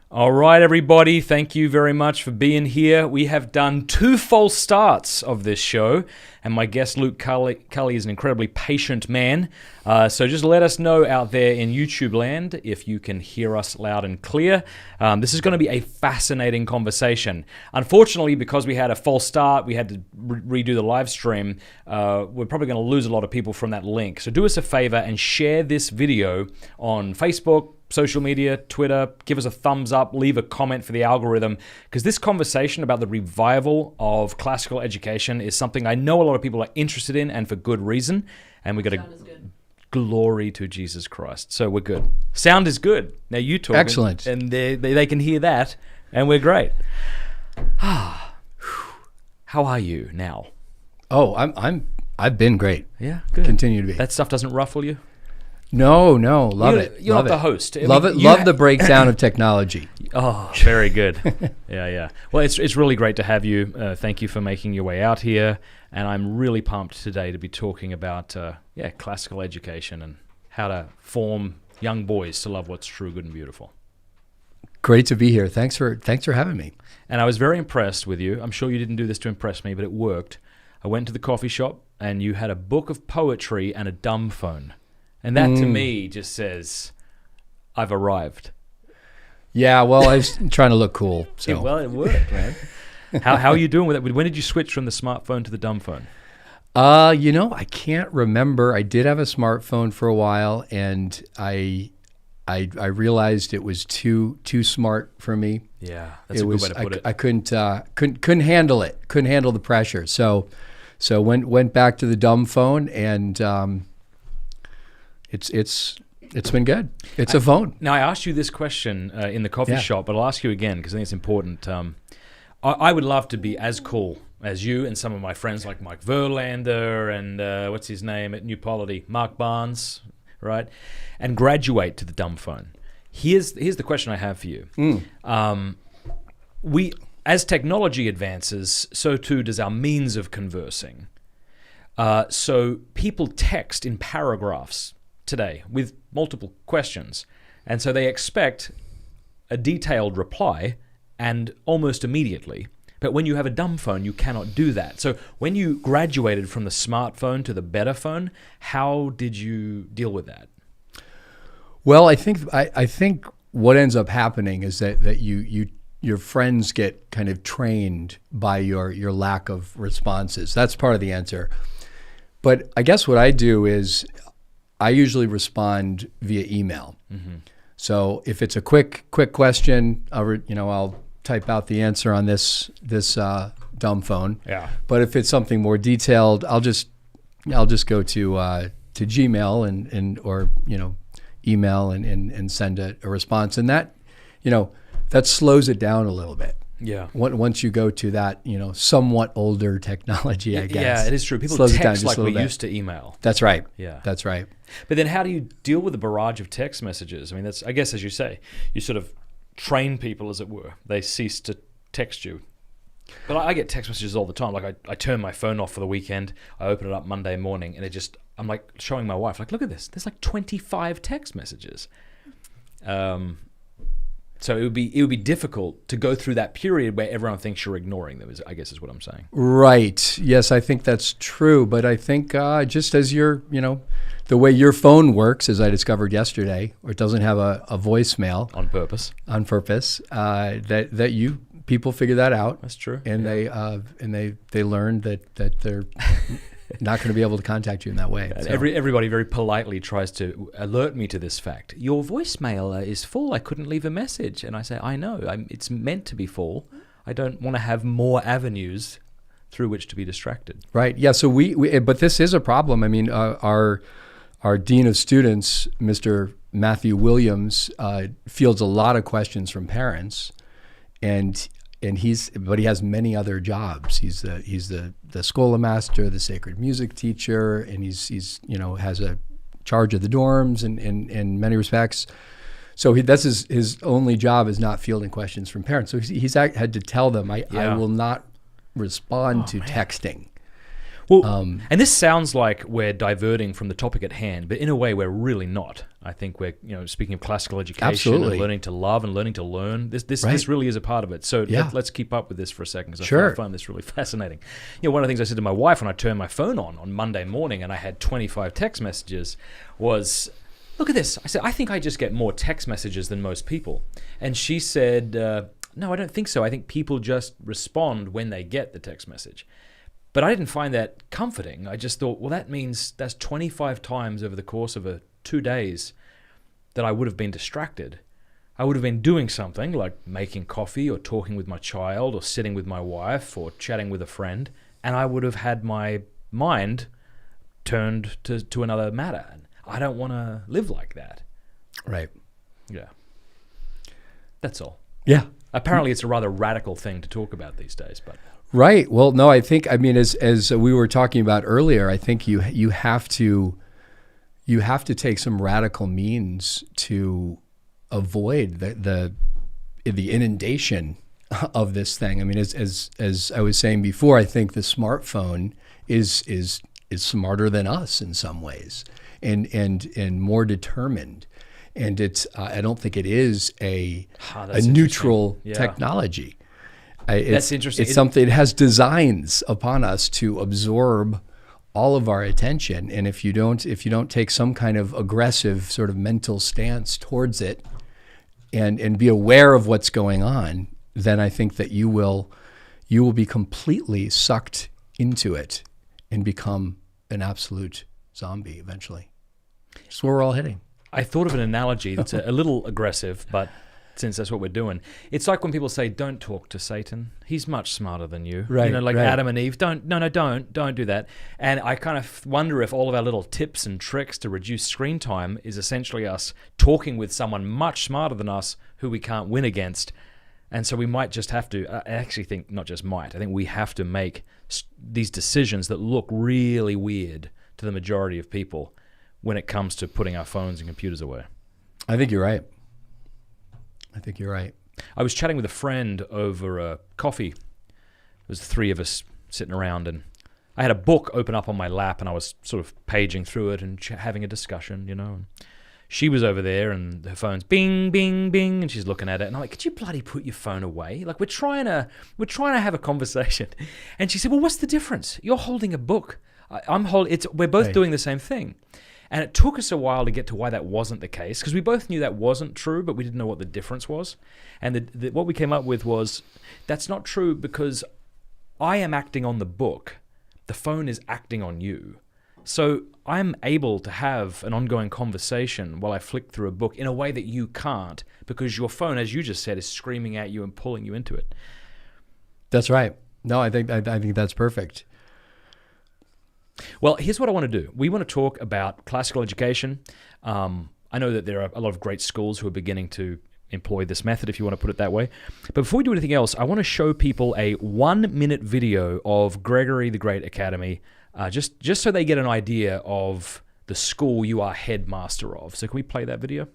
All right, everybody, thank you very much for being here. We have done 2 false starts of this show, and my guest, Luke Culley is an incredibly patient man. So just let us know out there in YouTube land if you can hear us loud and clear. This is going to be a fascinating conversation. Unfortunately, because we had a false start, we had to redo the live stream. We're probably going to lose a lot of people from that link. So do us a favor and share this video on Facebook, social media, Twitter. Give us a thumbs up, leave a comment for the algorithm, because this conversation about the revival of classical education is something I know a lot of people are interested in, and for good reason. And we got to glory to Jesus Christ. So we're good. Sound is good. Now you talk. Excellent. And they can hear that, and we're great. How are you now? Oh, I've been great. Yeah, good. Continue to be. That stuff doesn't ruffle you? No, love it. You're love not it. the host. Love the breakdown of technology. Oh, very good. Yeah. Well, it's really great to have you. Thank you for making your way out here. And I'm really pumped today to be talking about classical education and how to form young boys to love what's true, good, and beautiful. Great to be here. Thanks for having me. And I was very impressed with you. I'm sure you didn't do this to impress me, but it worked. I went to the coffee shop and you had a book of poetry and a dumb phone. And that to me just says, I've arrived. Yeah, well, I was trying to look cool. So. Yeah, well, it worked, man. How are you doing with it? When did you switch from the smartphone to the dumb phone? I can't remember. I did have a smartphone for a while, and I realized it was too smart for me. Yeah, that's a good way to put it. I couldn't handle it. Couldn't handle the pressure. So went back to the dumb phone, and it's been good. It's a phone. Now, I asked you this question in the coffee shop, but I'll ask you again because I think it's important. I would love to be as cool as you and some of my friends like Mike Verlander and what's his name at New Polity, Mark Barnes, right? And graduate to the dumb phone. Here's the question I have for you. As technology advances, so too does our means of conversing. So people text in paragraphs today with multiple questions. And so they expect a detailed reply and almost immediately. But when you have a dumb phone, you cannot do that. So when you graduated from the smartphone to the better phone, how did you deal with that? Well, I think what ends up happening is that your friends get kind of trained by your lack of responses. That's part of the answer. But I guess what I do is I usually respond via email. Mm-hmm. So if it's a quick question, I'll type out the answer on this dumb phone. Yeah. But if it's something more detailed, I'll just go to Gmail and or email and send a response, and that that slows it down a little bit. Yeah. Once you go to that, somewhat older technology, I guess. Yeah, it is true. People text like we used to email. That's right. Yeah. That's right. But then how do you deal with the barrage of text messages? I mean, I guess, as you say, you sort of train people, as it were. They cease to text you. But I get text messages all the time. Like I turn my phone off for the weekend. I open it up Monday morning, and I'm like showing my wife, like, look at this. There's like 25 text messages. So it would be difficult to go through that period where everyone thinks you're ignoring them, I guess is what I'm saying. Right. Yes, I think that's true. But I think just as the way your phone works, as I discovered yesterday, or it doesn't have a voicemail. On purpose. That people figure that out. That's true. And they learn that they're not going to be able to contact you in that way. So. Everybody very politely tries to alert me to this fact. Your voicemail is full. I couldn't leave a message. And I say, I know. It's meant to be full. I don't want to have more avenues through which to be distracted. Right. Yeah. So but this is a problem. I mean, our Dean of Students, Mr. Matthew Williams, fields a lot of questions from parents, but he has many other jobs. He's the schoolmaster, the sacred music teacher, and he's has a charge of the dorms in many respects. So that's his only job is not fielding questions from parents. So he's had to tell them, I will not respond to texting. Well, and this sounds like we're diverting from the topic at hand, but in a way we're really not. I think we're, speaking of classical education Absolutely. and learning to love and learning to learn, this really is a part of it. So let's keep up with this for a second, because I find this really fascinating. One of the things I said to my wife when I turned my phone on Monday morning and I had 25 text messages was, look at this. I said, I think I just get more text messages than most people. And she said, no, I don't think so. I think people just respond when they get the text message. But I didn't find that comforting. I just thought, well, that means that's 25 times over the course of 2 days that I would have been distracted. I would have been doing something like making coffee or talking with my child or sitting with my wife or chatting with a friend, and I would have had my mind turned to another matter. And I don't want to live like that. Right. Yeah. That's all. Yeah. Apparently it's a rather radical thing to talk about these days, but... Right. Well, no, I think, as we were talking about earlier, I think you have to take some radical means to avoid the inundation of this thing. I mean, as I was saying before, I think the smartphone is smarter than us in some ways, and more determined. And I don't think it is a neutral technology. That's interesting. It's something. It has designs upon us to absorb all of our attention, and if you don't take some kind of aggressive sort of mental stance towards it, and be aware of what's going on, then I think that you will be completely sucked into it and become an absolute zombie eventually. That's where we're all heading. I thought of an analogy that's a little aggressive, but since that's what we're doing, it's like when people say, "Don't talk to Satan. He's much smarter than you." Right. Like right. Adam and Eve. Don't do that. And I kind of wonder if all of our little tips and tricks to reduce screen time is essentially us talking with someone much smarter than us who we can't win against. And so we might just have to. I actually think not just might. I think we have to make these decisions that look really weird to the majority of people when it comes to putting our phones and computers away. I think you're right. I was chatting with a friend over coffee. It was the three of us sitting around, and I had a book open up on my lap, and I was sort of paging through it and having a discussion, And she was over there, and her phone's bing, bing, bing, and she's looking at it, and I'm like, "Could you bloody put your phone away? Like we're trying to have a conversation." And she said, "Well, what's the difference? You're holding a book. We're both doing the same thing." And it took us a while to get to why that wasn't the case, because we both knew that wasn't true, but we didn't know what the difference was. And what we came up with was, that's not true because I am acting on the book. The phone is acting on you. So I'm able to have an ongoing conversation while I flick through a book in a way that you can't, because your phone, as you just said, is screaming at you and pulling you into it. That's right. No, I think that's perfect. Well, here's what I want to do. We want to talk about classical education. I know that there are a lot of great schools who are beginning to employ this method, if you want to put it that way. But before we do anything else, I want to show people a 1-minute video of Gregory the Great Academy, just so they get an idea of the school you are headmaster of. So can we play that video?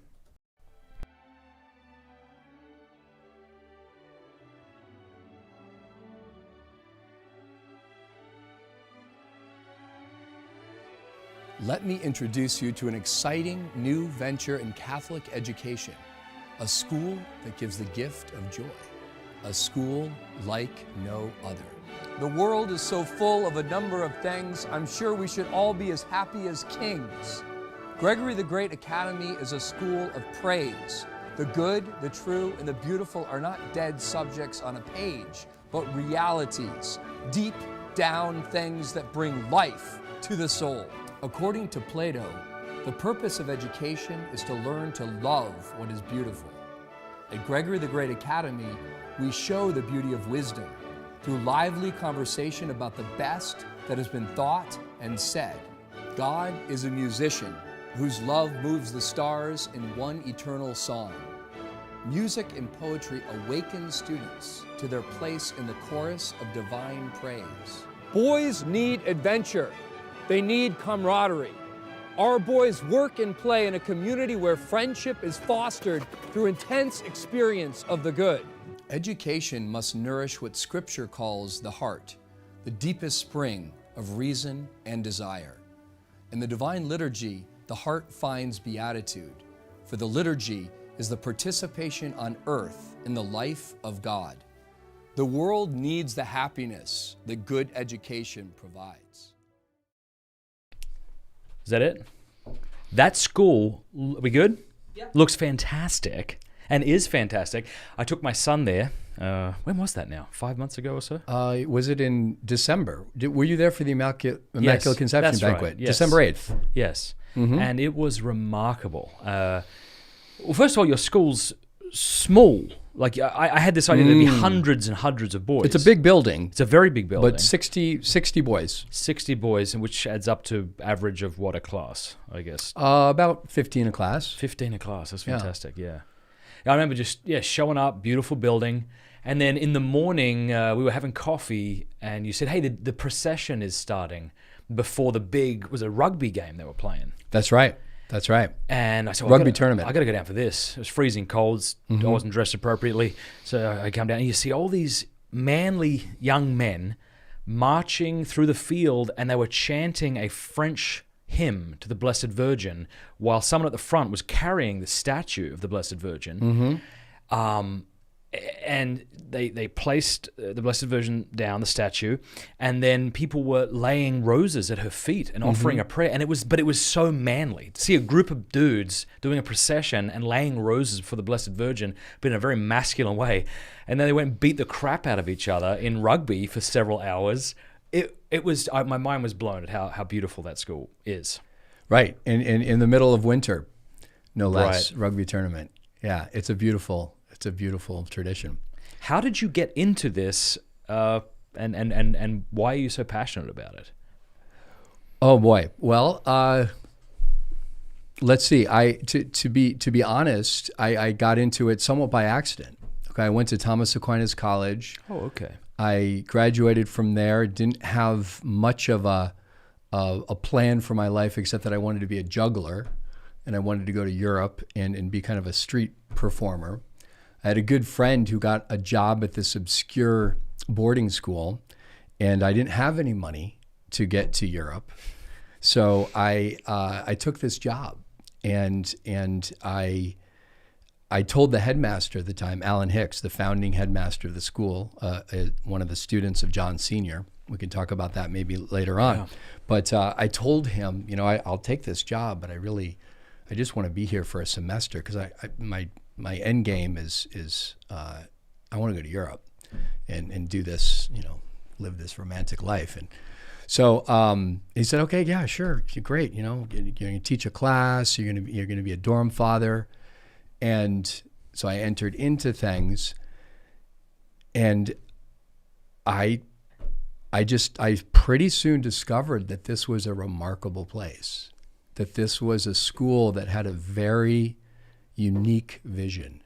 Let me introduce you to an exciting new venture in Catholic education, a school that gives the gift of joy, a school like no other. The world is so full of a number of things, I'm sure we should all be as happy as kings. Gregory the Great Academy is a school of praise. The good, the true, and the beautiful are not dead subjects on a page, but realities, deep down things that bring life to the soul. According to Plato, the purpose of education is to learn to love what is beautiful. At Gregory the Great Academy, we show the beauty of wisdom through lively conversation about the best that has been thought and said. God is a musician whose love moves the stars in one eternal song. Music and poetry awaken students to their place in the chorus of divine praise. Boys need adventure. They need camaraderie. Our boys work and play in a community where friendship is fostered through intense experience of the good. Education must nourish what Scripture calls the heart, the deepest spring of reason and desire. In the divine liturgy, the heart finds beatitude, for the liturgy is the participation on earth in the life of God. The world needs the happiness that good education provides. Is that it? That school, we good? Yeah. Looks fantastic and is fantastic. I took my son there. When was that now? 5 months ago or so? Was it in December? Were you there for the Immaculate Conception that's banquet? right, yes. December 8th. Yes. And it was remarkable. Well, first of all, your school's small. Like, I had this idea there'd be hundreds and hundreds of boys. It's a big building. It's a very big building. But 60 boys. 60 boys, which adds up to average of what, a class, I guess? About 15 a class. 15 a class. That's fantastic, yeah. I remember just, showing up, beautiful building. And then in the morning, we were having coffee, and you said, hey, the procession is starting before the big, was a rugby game they were playing. That's right. That's right. And I said, rugby tournament. I got to go down for this. It was freezing cold. I wasn't dressed appropriately. So I come down, and you see all these manly young men marching through the field, and they were chanting a French hymn to the Blessed Virgin while someone at the front was carrying the statue of the Blessed Virgin. And they placed the Blessed Virgin down, the statue, and then people were laying roses at her feet and offering a prayer. And it was so manly to see a group of dudes doing a procession and laying roses for the Blessed Virgin, but in a very masculine way. And then they went and beat the crap out of each other in rugby for several hours. It was my mind was blown at how beautiful that school is. Right, in the middle of winter, no less. Right. Rugby tournament. Yeah, it's a beautiful tradition. How did you get into this, and why are you so passionate about it? Oh boy. Well, let's see. To be honest, I got into it somewhat by accident. Okay, I went to Thomas Aquinas College. Oh, okay. I graduated from there. Didn't have much of a plan for my life, except that I wanted to be a juggler, and I wanted to go to Europe and be kind of a street performer. I had a good friend who got a job at this obscure boarding school, and I didn't have any money to get to Europe. So I took this job, and I told the headmaster at the time, Alan Hicks, the founding headmaster of the school, one of the students of John Sr. We can talk about that maybe later on. Yeah. But I told him, I'll take this job, but I just want to be here for a semester, because my end game is I want to go to Europe and do this, live this romantic life. And so he said, okay, yeah, sure, great. You're going to teach a class. You're going to be a dorm father. And so I entered into things, and I pretty soon discovered that this was a remarkable place, that this was a school that had a very unique vision,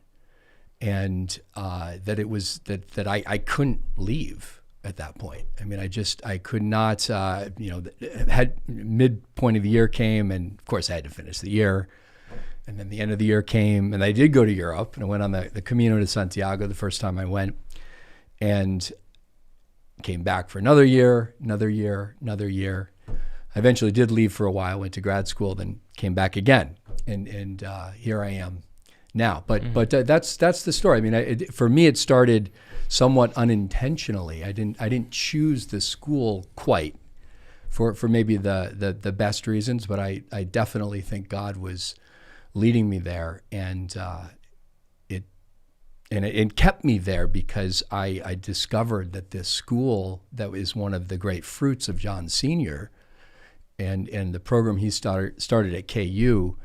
and that it was that I couldn't leave at that point. I mean, I could not, had midpoint of the year came, and of course I had to finish the year. And then the end of the year came, and I did go to Europe, and I went on the Camino de Santiago the first time I went, and came back for another year. I eventually did leave for a while, went to grad school, then came back again, and here I am now. But that's the story. I mean, for me, it started somewhat unintentionally. I didn't choose the school quite for maybe the best reasons, but I definitely think God was leading me there, and it kept me there because I discovered that this school that was one of the great fruits of John Sr. and the program he started at KU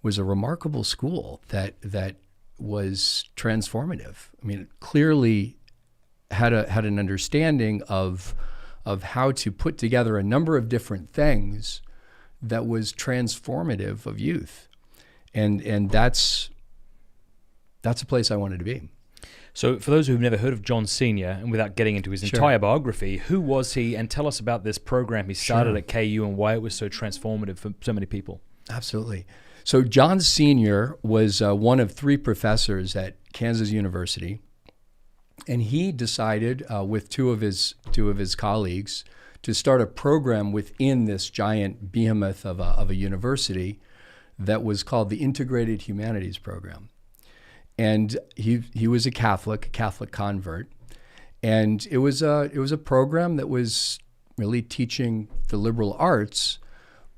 was a remarkable school that was transformative. I mean, it clearly had an understanding of how to put together a number of different things that was transformative of youth. And that's a place I wanted to be. So for those who've never heard of John Sr., and without getting into his entire biography, who was he? And tell us about this program he started at KU and why it was so transformative for so many people. Absolutely. So John Sr. was one of three professors at Kansas University, and he decided with two of his colleagues to start a program within this giant behemoth of a university that was called the Integrated Humanities Program. And he was a Catholic convert, and it was a program that was really teaching the liberal arts,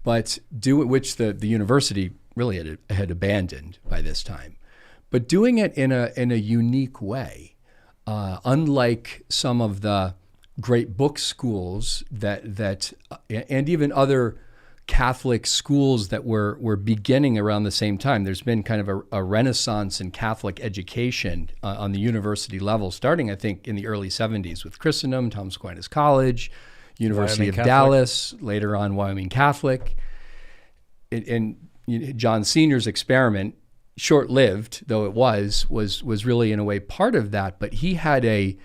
but which the university really had abandoned by this time, but doing it in a unique way, unlike some of the great book schools that and even other Catholic schools that were beginning around the same time. There's been kind of a renaissance in Catholic education on the university level, starting, I think, in the early 70s with Christendom, Thomas Aquinas College, University of Dallas, later on Wyoming Catholic. And John Senior's experiment, short-lived though it was really in a way part of that, but he had a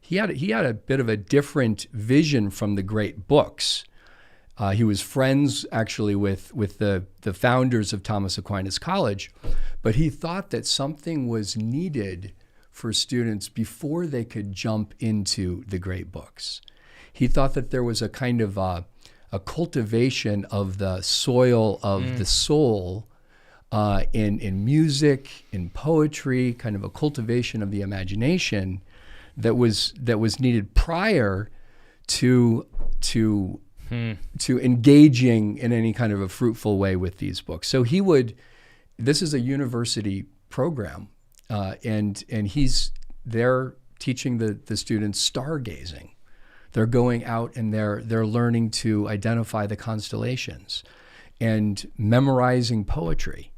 bit of a different vision from the great books. He was friends actually with the founders of Thomas Aquinas College, but he thought that something was needed for students before they could jump into the great books. He thought that there was a kind of a cultivation of the soil of the soul in music, in poetry, kind of a cultivation of the imagination that was needed prior to engaging in any kind of a fruitful way with these books. So this is a university program, and he's there teaching the students stargazing. They're going out and they're learning to identify the constellations and memorizing poetry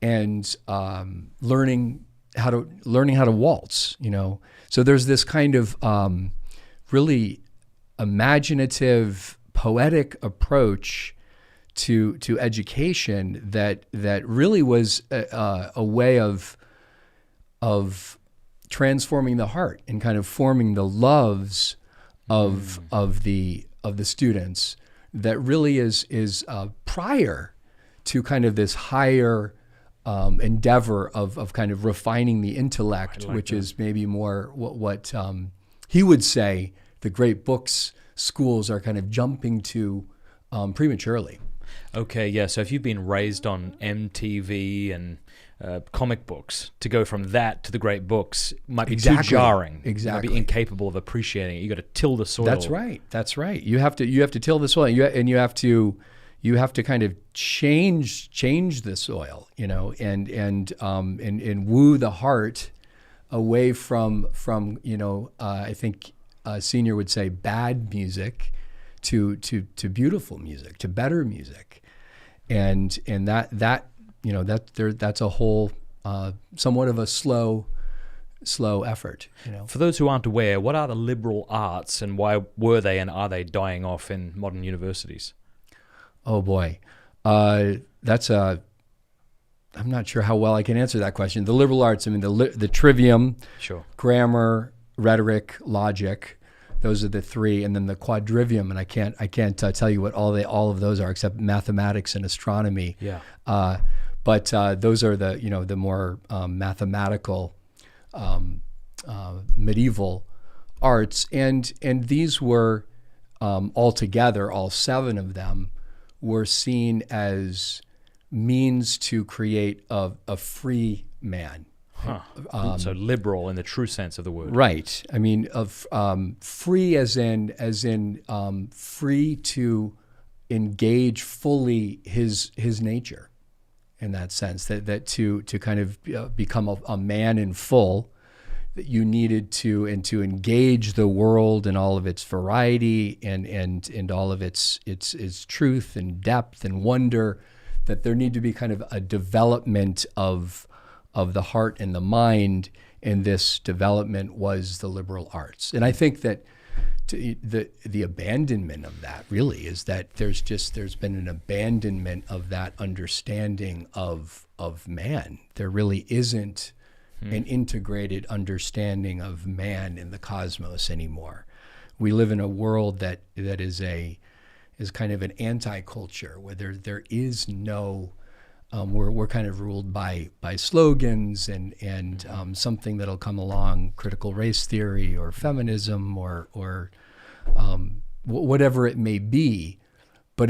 and learning how to waltz, So there's this kind of really imaginative, poetic approach to education that really was a way of transforming the heart and kind of forming the loves of the students that really is prior to kind of this higher endeavor of kind of refining the intellect, which is maybe more what he would say the great books schools are kind of jumping to prematurely. Okay, yeah. So if you've been raised on MTV and comic books, to go from that to the great books might be too jarring. Exactly. You might be incapable of appreciating it. You got to till the soil. That's right. You have to till the soil, and you have to kind of change the soil, and woo the heart away from I think Senior would say bad music to beautiful music, to better music, and that's a whole somewhat of a slow effort. For those who aren't aware, what are the liberal arts, and why were they and are they dying off in modern universities? Oh boy, I'm not sure how well I can answer that question. The liberal arts, I mean, the trivium, sure, grammar, rhetoric, logic, those are the three, and then the quadrivium, and I can't tell you what all of those are except mathematics and astronomy. Yeah. But those are the more mathematical medieval arts, and these were altogether, all seven of them were seen as means to create a free man. Huh. So liberal in the true sense of the word. Right. I mean, of free as in free to engage fully his nature, in that sense. That to kind of become a man in full, that you needed to engage the world in all of its variety and all of its truth and depth and wonder. That there need to be kind of a development of the heart and the mind, and this development was the liberal arts. And I think that the abandonment of that really is that there's been an abandonment of that understanding of man. There really isn't an integrated understanding of man in the cosmos anymore. We live in a world that is kind of an anti-culture where there is no. We're kind of ruled by slogans and something that'll come along, critical race theory or feminism or whatever it may be, but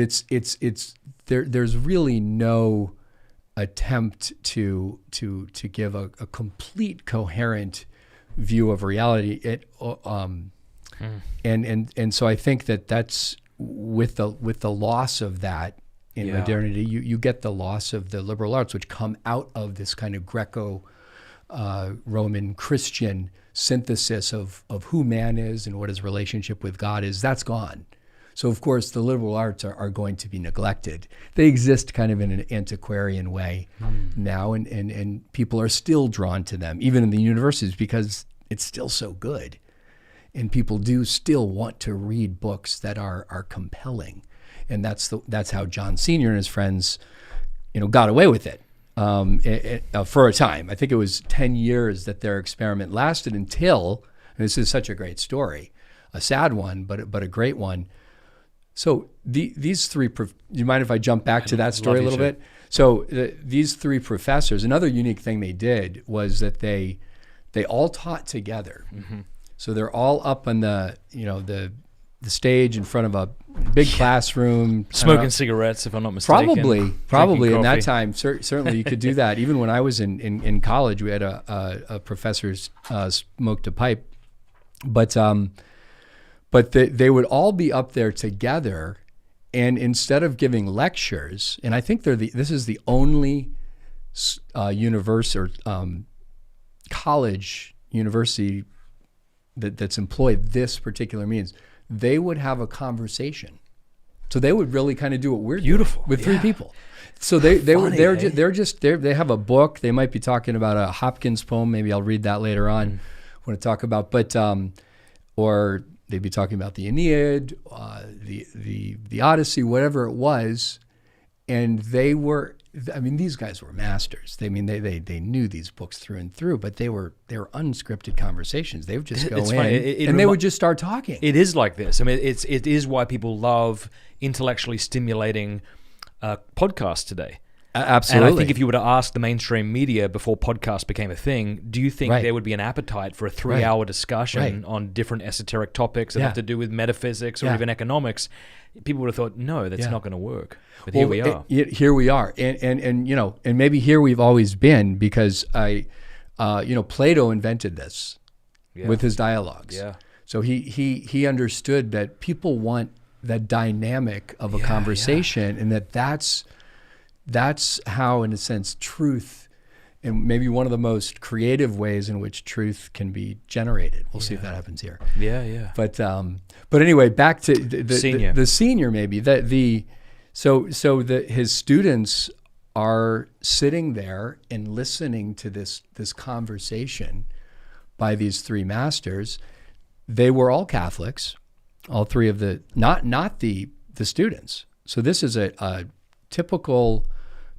there's really no attempt to give a complete coherent view of reality. And so I think that's with the loss of that in modernity, you get the loss of the liberal arts, which come out of this kind of Greco-Roman Christian synthesis of who man is and what his relationship with God is. That's gone. So of course the liberal arts are going to be neglected. They exist kind of in an antiquarian way now, and people are still drawn to them, even in the universities, because it's still so good. And people do still want to read books that are compelling. And that's how John Sr. and his friends, got away with it for a time. I think it was 10 years that their experiment lasted until, and this is such a great story, a sad one, but a great one. So these three, do you mind if I jump back to that story a little bit? So these three professors, another unique thing they did was that they all taught together. Mm-hmm. So they're all up on the stage in front of a big classroom, smoking cigarettes, if I'm not mistaken. Probably in that time. Certainly, you could do that. Even when I was in college, we had a professor smoked a pipe, but they would all be up there together, and instead of giving lectures, and I think this is the only university that's employed this particular means. They would have a conversation. So they would really kind of do what we're doing with three people. So they have a book. They might be talking about a Hopkins poem. Maybe I'll read that later on when I talk about, or they'd be talking about the Aeneid, the Odyssey, whatever it was. And these guys were masters. They knew these books through and through, but they were unscripted conversations. They would just go in, they would just start talking. It is like this. I mean, it is why people love intellectually stimulating podcasts today. Absolutely. And I think if you were to ask the mainstream media before podcasts became a thing, do you think there would be an appetite for a 3-hour discussion on different esoteric topics that have to do with metaphysics or even economics? People would have thought, no, that's not going to work. But here we are. Here we are. And maybe here we've always been, because Plato invented this with his dialogues. Yeah. So he understood that people want the dynamic of a conversation, and that's how, in a sense, truth, and maybe one of the most creative ways in which truth can be generated. We'll see if that happens here. Yeah. But anyway, back to the senior maybe. His students are sitting there and listening to this conversation by these three masters. They were all Catholics, all three of not the students. So this is a typical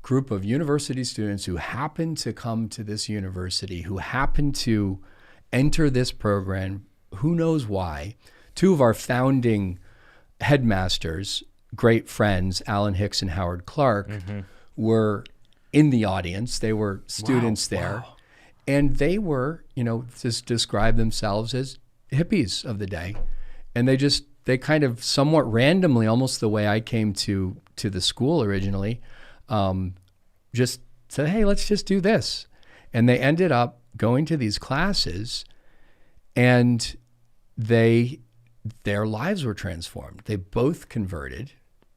group of university students who happen to come to this university, who happen to enter this program, who knows why. Two of our founding headmasters, great friends, Alan Hicks and Howard Clark, were in the audience. They were students there. Wow. And they were, just describe themselves as hippies of the day. And they kind of somewhat randomly, almost the way I came to the school originally, just said, hey, let's just do this. And they ended up going to these classes, and their lives were transformed. They both converted.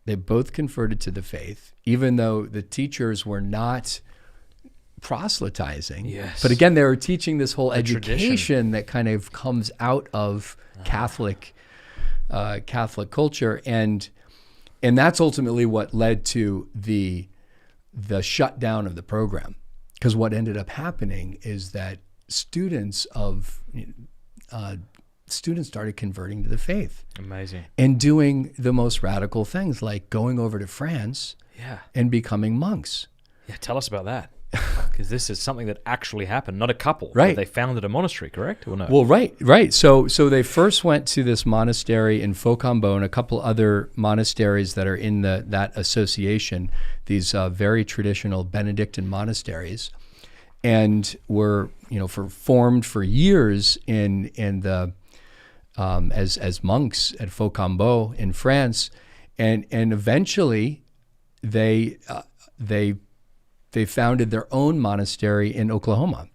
They both converted to the faith, even though the teachers were not proselytizing. Yes. But again, they were teaching this whole education that kind of comes out of Catholic culture, and that's ultimately what led to the shutdown of the program. Because what ended up happening is that students started converting to the faith. Amazing. And doing the most radical things, like going over to France and becoming monks. Yeah, tell us about that. Because this is something that actually happened, not a couple. Right. But they founded a monastery, correct? Or no? Well, right. So they first went to this monastery in Faucambeau and a couple other monasteries that are in that association, these very traditional Benedictine monasteries, and were formed for years in the as monks at Faucambeau in France, and eventually they founded their own monastery in Oklahoma,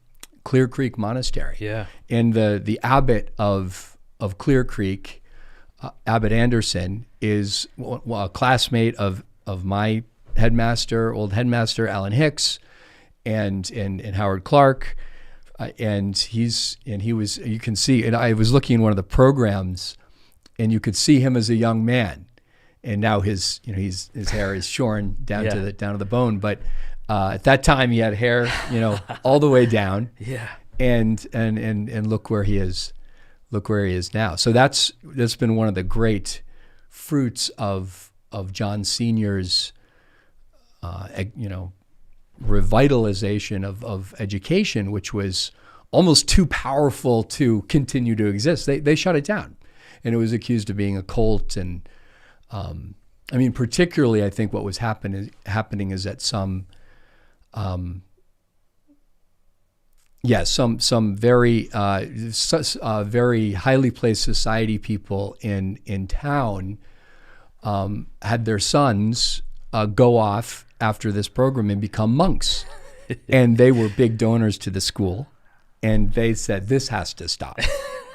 Clear Creek Monastery. Yeah. And the abbot of Clear Creek, Abbot Anderson, is a classmate of my old headmaster Alan Hicks, and Howard Clark, and he was, you can see, and I was looking in one of the programs, and you could see him as a young man, and now his hair is shorn down to the bone, but at that time he had hair all the way down. Yeah. And look where he is. Look where he is now. So that's been one of the great fruits of John Sr.'s revitalization of education, which was almost too powerful to continue to exist. They shut it down, and it was accused of being a cult. And particularly, I think what was happening is that some very very highly placed society people in town had their sons go off after this program and become monks. And they were big donors to the school, and they said, this has to stop.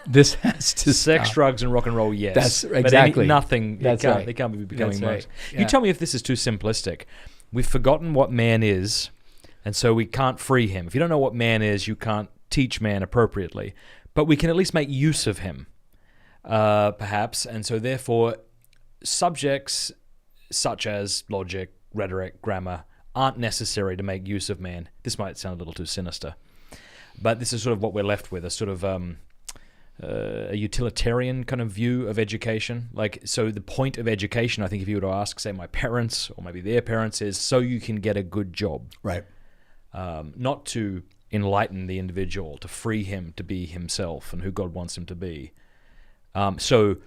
This has to Sex, stop. drugs, and rock and roll, yes. That's but exactly. Nothing. That's they right. They can't be becoming That's monks. right. Yeah. You tell me if this is too simplistic. We've forgotten what man is, and so we can't free him. If you don't know what man is, you can't teach man appropriately. But we can at least make use of him, perhaps. And so therefore, subjects such as logic, rhetoric, grammar, aren't necessary to make use of man. This might sound a little too sinister, but this is sort of what we're left with, a sort of a utilitarian kind of view of education. So the point of education, I think if you were to ask, say, my parents or maybe their parents, is so you can get a good job. Right. Not to enlighten the individual, to free him to be himself and who God wants him to be. So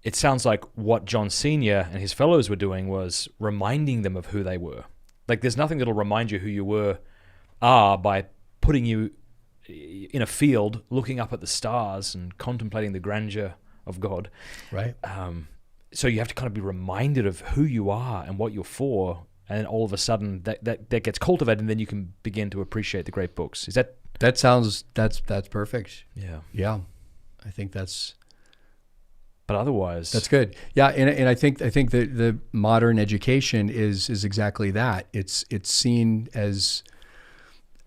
it sounds like what John Sr. and his fellows were doing was reminding them of who they were. There's nothing that'll remind you who you are by putting you in a field, looking up at the stars and contemplating the grandeur of God. Right. So you have to kind of be reminded of who you are and what you're for, and all of a sudden that gets cultivated, and then you can begin to appreciate the great books. Is that? That's perfect. Yeah. Yeah. I think that's. But otherwise, that's good. Yeah, and I think that the modern education is exactly that. It's seen as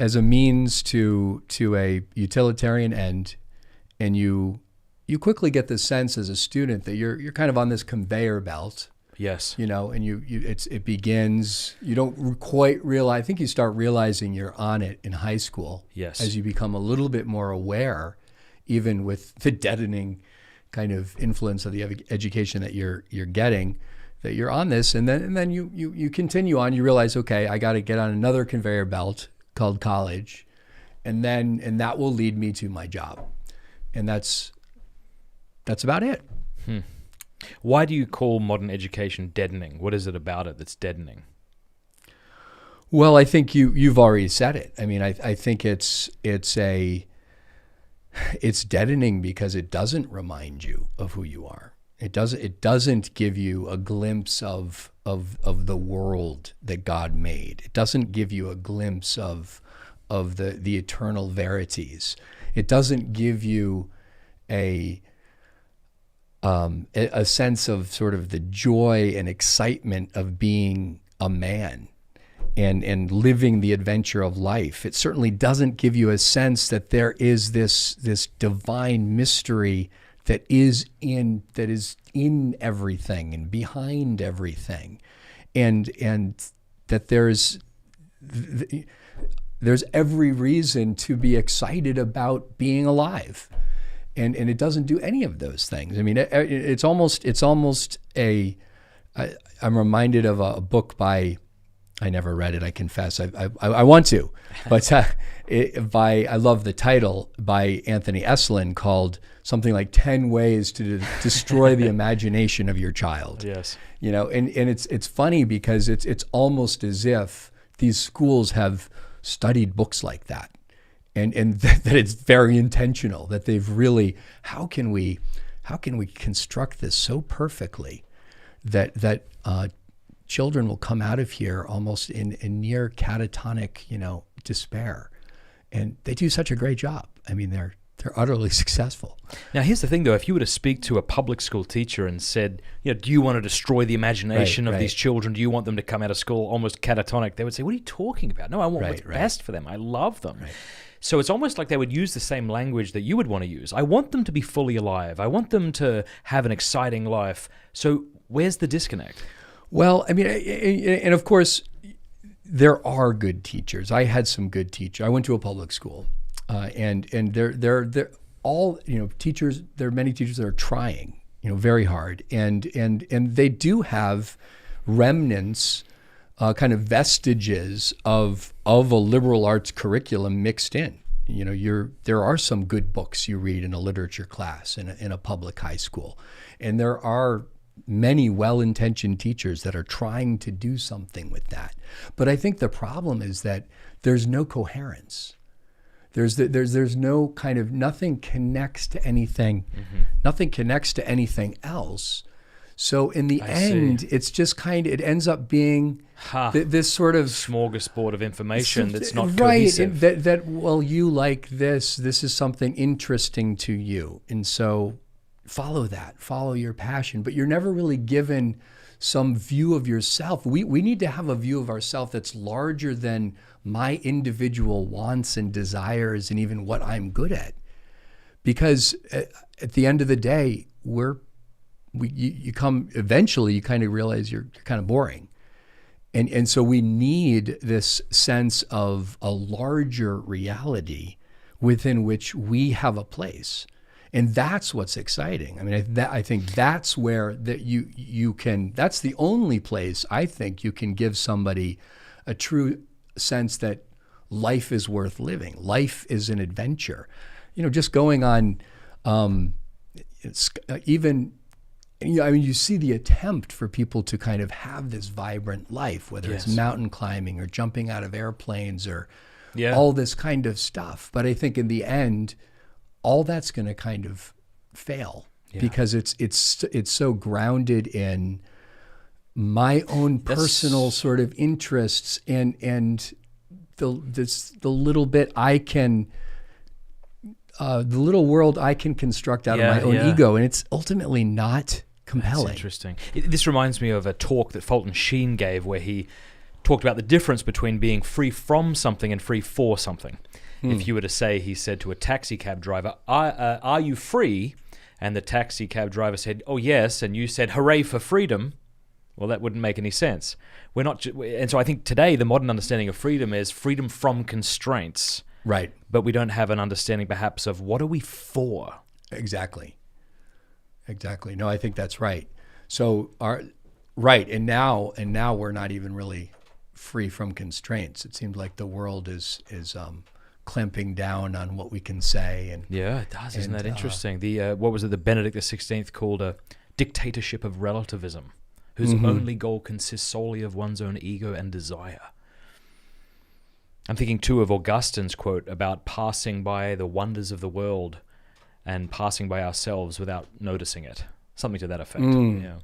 a means to a utilitarian end, and you quickly get the sense as a student that you're kind of on this conveyor belt. Yes. And it begins. You don't quite realize. I think you start realizing you're on it in high school. Yes. As you become a little bit more aware, even with the deadening kind of influence of the education that you're getting, that you're on this, and then you continue on. You realize, okay, I got to get on another conveyor belt called college, and that will lead me to my job, and that's about it. Why do you call modern education deadening? What is it about it that's deadening? Well, I think you've already said it. I mean, I think it's deadening because it doesn't remind you of who you are. It doesn't give you a glimpse of the world that God made. It doesn't give you a glimpse of the eternal verities. It doesn't give you a sense of sort of the joy and excitement of being a man and living the adventure of life. It certainly doesn't give you a sense that there is this divine mystery that is in everything and behind everything, and that there's every reason to be excited about being alive, and it doesn't do any of those things. I mean, it's almost I'm reminded of a book by. I never read it, I confess. I want to, but I love the title by Anthony Eslin called something like 10 Ways to Destroy the Imagination of Your Child. Yes. And it's funny because it's almost as if these schools have studied books like that and that it's very intentional, that they've really, how can we construct this so perfectly that children will come out of here almost in near catatonic, despair. And they do such a great job. I mean, they're utterly successful. Now, here's the thing, though. If you were to speak to a public school teacher and said, do you want to destroy the imagination of these children? Do you want them to come out of school almost catatonic? They would say, what are you talking about? No, I want what's best for them. I love them. Right. So it's almost like they would use the same language that you would want to use. I want them to be fully alive. I want them to have an exciting life. So where's the disconnect? Well, I mean, and of course, there are good teachers. I had some good teachers. I went to a public school, and they're all, teachers. There are many teachers that are trying, very hard, and they do have remnants, kind of vestiges of a liberal arts curriculum mixed in. There are some good books you read in a literature class in a public high school, and there are many well-intentioned teachers that are trying to do something with that. But I think the problem is that there's no coherence. There's no kind of, nothing connects to anything. Mm-hmm. Nothing connects to anything else. So in the end, it's just it ends up being this sort of smorgasbord of information that's not cohesive. That well, you like this is something interesting to you. And so follow your passion, but you're never really given some view of yourself. We need to have a view of ourselves that's larger than my individual wants and desires and even what I'm good at. Because at the end of the day, you eventually kind of realize you're kind of boring. And so we need this sense of a larger reality within which we have a place. And that's what's exciting. I mean, I think that's where you can, that's the only place I think you can give somebody a true sense that life is worth living. Life is an adventure. Just going on, you see the attempt for people to kind of have this vibrant life, whether it's mountain climbing or jumping out of airplanes or all this kind of stuff. But I think in the end, all that's going to kind of fail because it's so grounded in my own personal sort of interests and the little bit I can, the little world I can construct out of my own ego, and it's ultimately not compelling. That's interesting. This reminds me of a talk that Fulton Sheen gave where he talked about the difference between being free from something and free for something. If you were to say, he said to a taxi cab driver, are you free? And the taxi cab driver said, oh, yes. And you said, hooray for freedom. Well, that wouldn't make any sense. We're not, and so I think today the modern understanding of freedom is freedom from constraints. Right. But we don't have an understanding perhaps of what are we for? Exactly. No, I think that's right. So right. And now we're not even really free from constraints. It seems like the world is clamping down on what we can say. And yeah, it does. Isn't that interesting? The what was it? The Benedict XVI called a dictatorship of relativism, whose only goal consists solely of one's own ego and desire. I'm thinking too of Augustine's quote about passing by the wonders of the world and passing by ourselves without noticing it. Something to that effect. Yeah.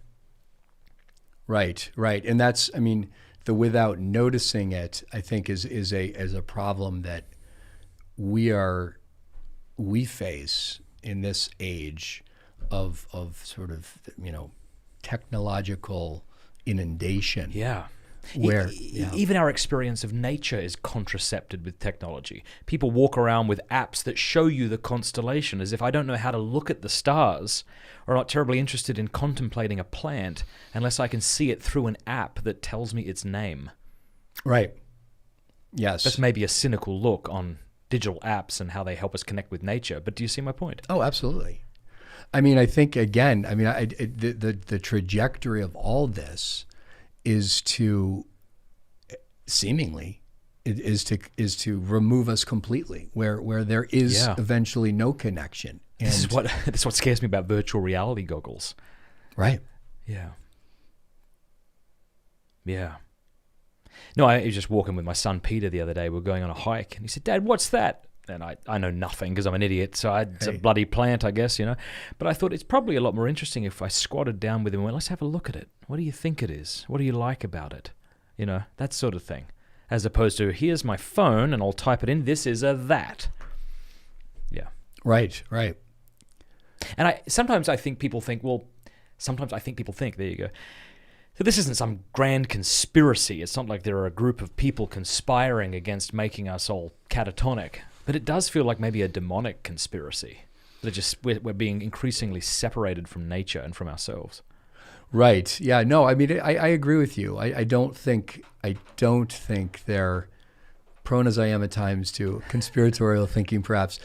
Right. And that's, I mean, the without noticing it, I think is a problem that we face in this age of sort of, technological inundation. Yeah. Where even our experience of nature is contracepted with technology. People walk around with apps that show you the constellation as if I don't know how to look at the stars, or I'm not terribly interested in contemplating a plant unless I can see it through an app that tells me its name. Right. Yes. That's maybe a cynical look on digital apps and how they help us connect with nature. But do you see my point? Oh, absolutely. I mean, I think, again, the trajectory of all this is to seemingly is to remove us completely, where there is eventually no connection. And this is what scares me about virtual reality goggles. Right. Yeah. No, I was just walking with my son Peter the other day. We were going on a hike, and he said, "Dad, what's that?" and I know nothing because I'm an idiot, so it's a bloody plant, I guess, But I thought it's probably a lot more interesting if I squatted down with him and went, let's have a look at it. What do you think it is? What do you like about it? That sort of thing. As opposed to, here's my phone and I'll type it in, this is a that. Yeah. Right. And sometimes I think people think, there you go. So this isn't some grand conspiracy. It's not like there are a group of people conspiring against making us all catatonic. But it does feel like maybe a demonic conspiracy. That we're being increasingly separated from nature and from ourselves. Right. Yeah. No. I mean, I agree with you. I don't think they're, prone as I am at times to conspiratorial thinking, perhaps.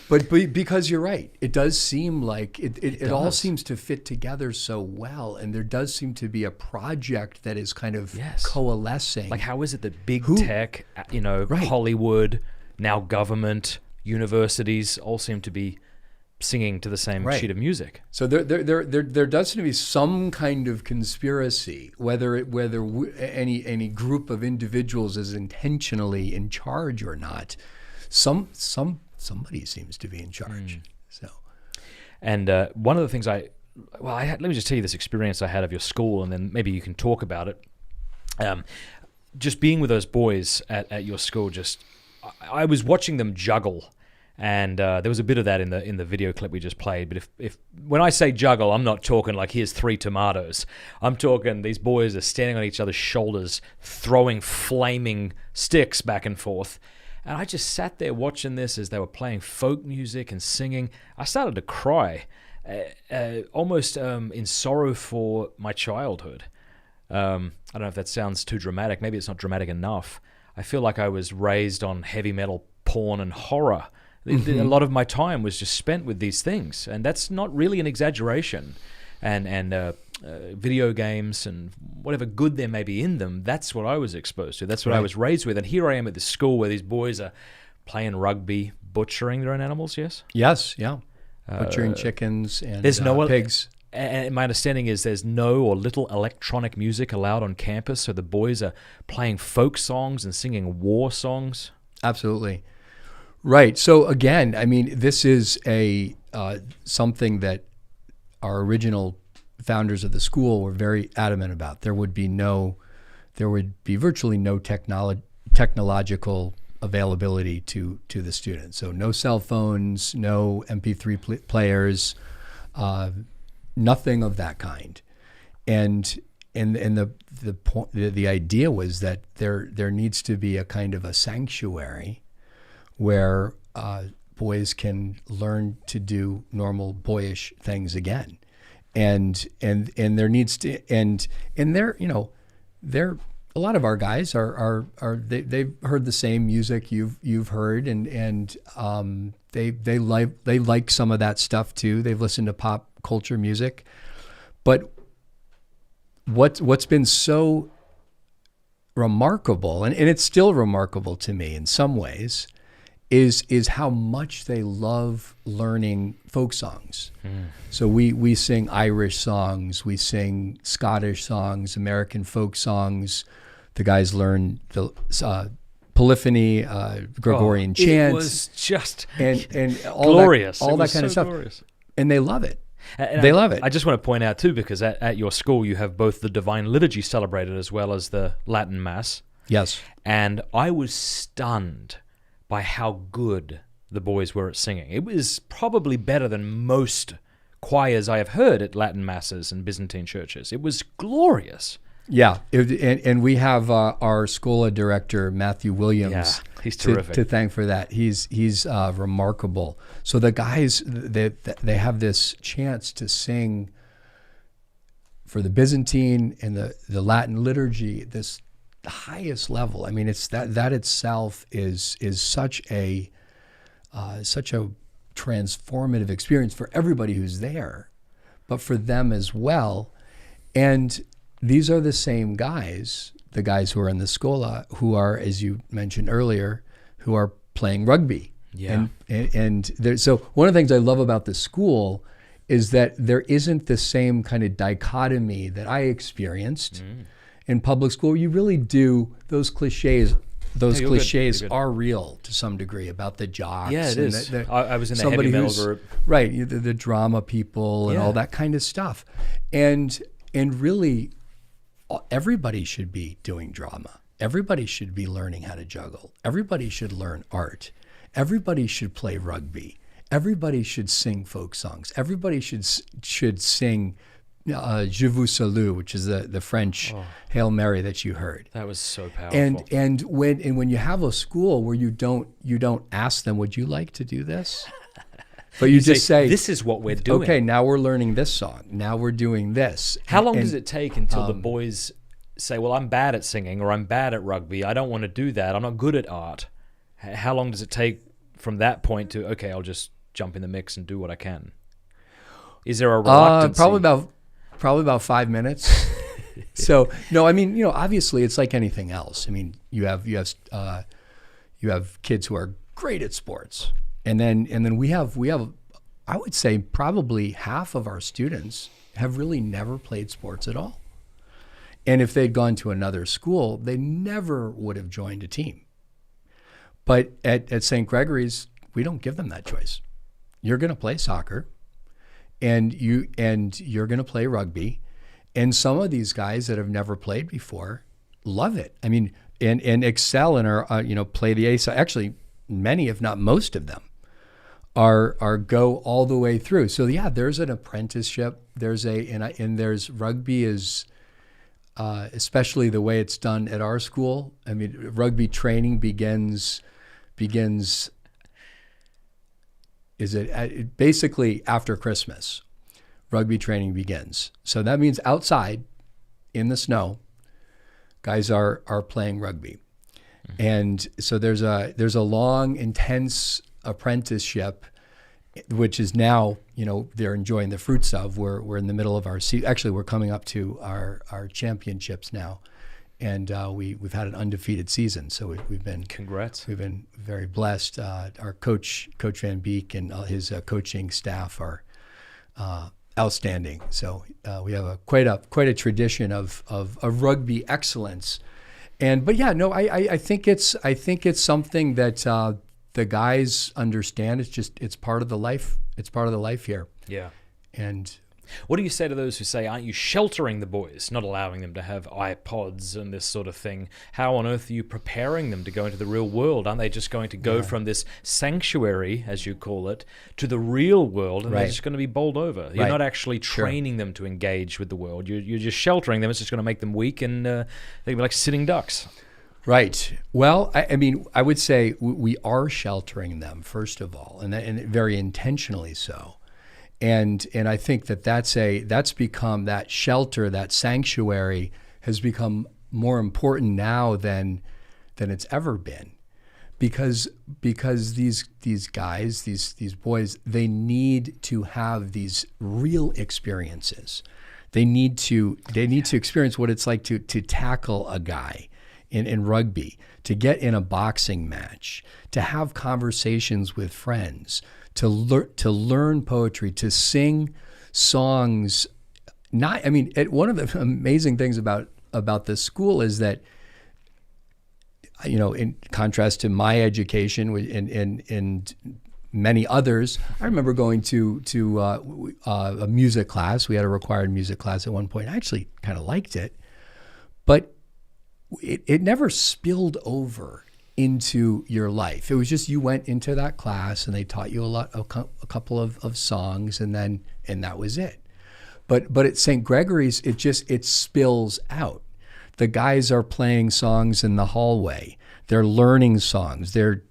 But because you're right, it does seem like it all seems to fit together so well, and there does seem to be a project that is kind of coalescing. Like, how is it that big tech, Hollywood, now government, universities all seem to be singing to the same sheet of music? So there does seem to be some kind of conspiracy, whether any group of individuals is intentionally in charge or not. Somebody seems to be in charge. So, and one of the things let me just tell you this experience I had of your school, and then maybe you can talk about it. Just being with those boys at your school, I was watching them juggle. And there was a bit of that in the video clip we just played. But if when I say juggle, I'm not talking like here's 3 tomatoes. I'm talking these boys are standing on each other's shoulders, throwing flaming sticks back and forth. And I just sat there watching this as they were playing folk music and singing. I started to cry, almost in sorrow for my childhood. I don't know if that sounds too dramatic. Maybe it's not dramatic enough. I feel like I was raised on heavy metal, porn, and horror. A lot of my time was just spent with these things, and that's not really an exaggeration. And video games and whatever good there may be in them, that's what I was exposed to. That's what I was raised with. And here I am at this school where these boys are playing rugby, butchering their own animals, yes? Yes, yeah. Butchering chickens and pigs. And my understanding is there's no or little electronic music allowed on campus, so the boys are playing folk songs and singing war songs. Absolutely. Right. So again, I mean, this is something that our original founders of the school were very adamant about. There would be virtually no technological availability to the students. So no cell phones, no MP3 players, nothing of that kind. And the idea was that there needs to be a kind of a sanctuary where boys can learn to do normal boyish things again, and there needs to and there a lot of our guys they've heard the same music you've heard, and they like some of that stuff too. They've listened to pop culture music, but what's been so remarkable, and it's still remarkable to me in some ways, is how much they love learning folk songs. So we sing Irish songs, we sing Scottish songs, American folk songs. The guys learn the polyphony, Gregorian chant. It was just and all glorious. All that kind of stuff. Glorious. And they love it. They love it. I just want to point out too, because at your school you have both the Divine Liturgy celebrated as well as the Latin Mass. Yes. And I was stunned by how good the boys were at singing. It was probably better than most choirs I have heard at Latin Masses and Byzantine churches. It was glorious. Yeah, and we have our Schola director, Matthew Williams. Yeah, he's terrific. To thank for that. He's remarkable. So the guys, they have this chance to sing for the Byzantine and the Latin liturgy, the highest level. I mean, it's that itself is such a transformative experience for everybody who's there, but for them as well. And these are the same guys, the guys who are in the Schola, who are, as you mentioned earlier, who are playing rugby. Yeah. And so one of the things I love about the school is that there isn't the same kind of dichotomy that I experienced in public school. You really do, those cliches those Yeah, you're good. cliches You're good. are real to some degree about the jocks. Yeah, it and is. I was in the heavy somebody metal who's- group. Right, the drama people and Yeah. all that kind of stuff. And really, everybody should be doing drama. Everybody should be learning how to juggle. Everybody should learn art. Everybody should play rugby. Everybody should sing folk songs. Everybody should sing Je vous salue, which is the French Hail Mary that you heard. That was so powerful. And when you have a school where you don't ask them, would you like to do this? But you just say, this is what we're doing. okay, now we're learning this song. Now we're doing this. How long does it take until the boys say, well, I'm bad at singing or I'm bad at rugby. I don't want to do that. I'm not good at art. How long does it take from that point to, okay, I'll just jump in the mix and do what I can? Is there a reluctance? Probably about 5 minutes. So no, I mean, obviously it's like anything else. I mean, you have kids who are great at sports, and then we have I would say probably half of our students have really never played sports at all. And if they'd gone to another school, they never would have joined a team. But at St. Gregory's, we don't give them that choice. You're going to play soccer, and you're going to play rugby, and some of these guys that have never played before love it. I mean, and excel and are play the ace. Actually, many, if not most of them, are go all the way through. So yeah, there's an apprenticeship. There's rugby is. Especially the way it's done at our school. I mean, rugby training begins basically after Christmas. Rugby training begins. So that means outside in the snow, guys are playing rugby. Mm-hmm. And so there's a long, intense apprenticeship, which is now, they're enjoying the fruits of. We're in the middle of our season. Actually, we're coming up to our championships now, and we've had an undefeated season. So we've been congrats. We've been very blessed. Our Coach Van Beek and his coaching staff are outstanding. So we have quite a tradition of rugby excellence. But yeah, no, I think it's something that. The guys understand. It's part of the life. It's part of the life here. Yeah. And what do you say to those who say, aren't you sheltering the boys, not allowing them to have iPods and this sort of thing? How on earth are you preparing them to go into the real world? Aren't they just going to go from this sanctuary, as you call it, to the real world, and they're just going to be bowled over? You're not actually training them to engage with the world. You're just sheltering them. It's just going to make them weak, and they'll be like sitting ducks. Right. Well, I mean, I would say we are sheltering them, first of all, and very intentionally so. And I think that's become, that shelter, that sanctuary has become more important now than it's ever been, because these guys, these boys, they need to have these real experiences. They need to experience what it's like to tackle a guy in rugby, to get in a boxing match, to have conversations with friends, to learn poetry, to sing songs. One of the amazing things about this school is that, in contrast to my education and many others, I remember going to a music class. We had a required music class at one point. I actually kind of liked it, but it never spilled over into your life. It was just, you went into that class and they taught you a couple of songs, and that was it. But at St. Gregory's, it spills out. The guys are playing songs in the hallway. They're learning songs. They're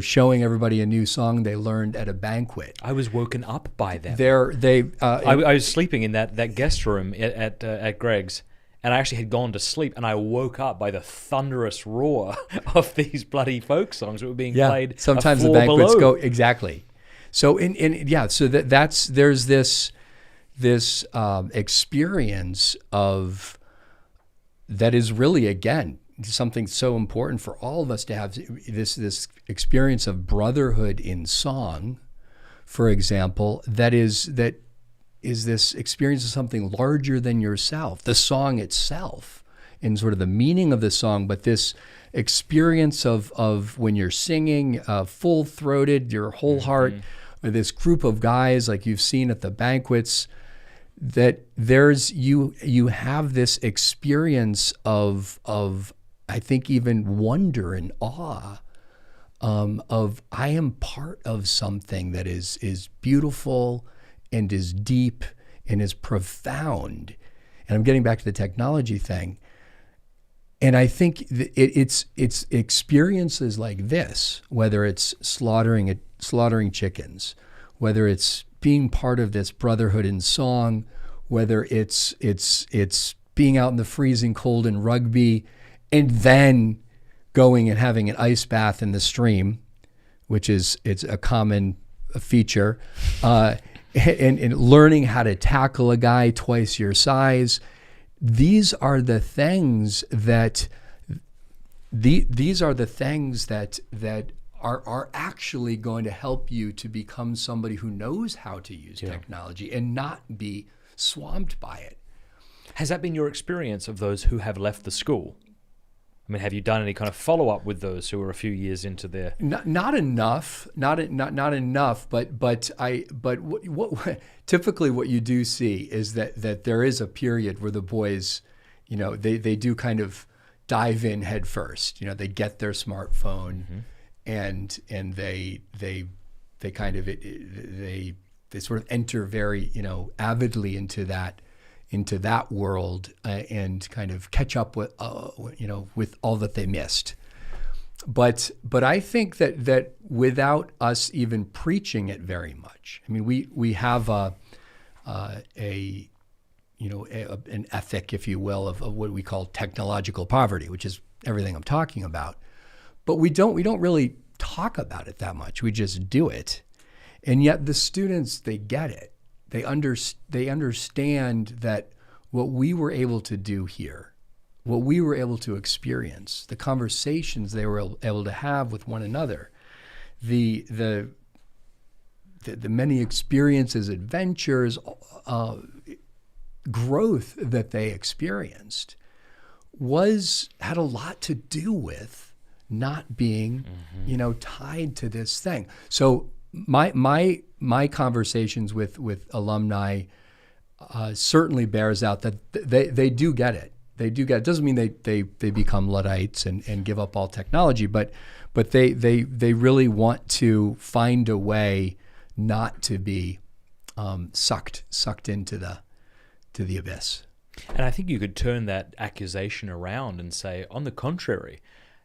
showing everybody a new song they learned at a banquet. I was woken up by them. I was sleeping in that guest room at Greg's. And I actually had gone to sleep, and I woke up by the thunderous roar of these bloody folk songs that were being played. Sometimes a floor the banquets below. go exactly. So there's this experience of that is really, again, something so important for all of us to have, this experience of brotherhood in song, for example, that is this experience of something larger than yourself. The song itself in sort of the meaning of the song, but this experience of when you're singing full-throated, your whole heart, this group of guys like you've seen at the banquets, that you have this experience of I think even wonder and awe of I am part of something that is beautiful and is deep and is profound. And I'm getting back to the technology thing. And I think it's experiences like this, whether it's slaughtering chickens, whether it's being part of this brotherhood in song, whether it's being out in the freezing cold in rugby, and then going and having an ice bath in the stream, which it's a common feature, and learning how to tackle a guy twice your size. These are the things that are actually going to help you to become somebody who knows how to use technology and not be swamped by it. Has that been your experience of those who have left the school? I mean, have you done any kind of follow-up with those who are a few years into their... Not enough, not enough. But typically what you do see is that there is a period where the boys, they do kind of dive in head first. They get their smartphone, and they kind of they sort of enter very avidly into that world and kind of catch up with with all that they missed. But I think that without us even preaching it very much, I mean, we have an ethic, if you will, of what we call technological poverty, which is everything I'm talking about. But we don't really talk about it that much. We just do it, and yet the students, they get it. They understand that what we were able to do here, what we were able to experience, the conversations they were able to have with one another, the many experiences, adventures, growth that they experienced had a lot to do with not being, tied to this thing. So my conversations with alumni certainly bears out that they do get it. They do get it. Doesn't mean they become Luddites and give up all technology, but they really want to find a way not to be sucked into the abyss. And I think you could turn that accusation around and say, on the contrary,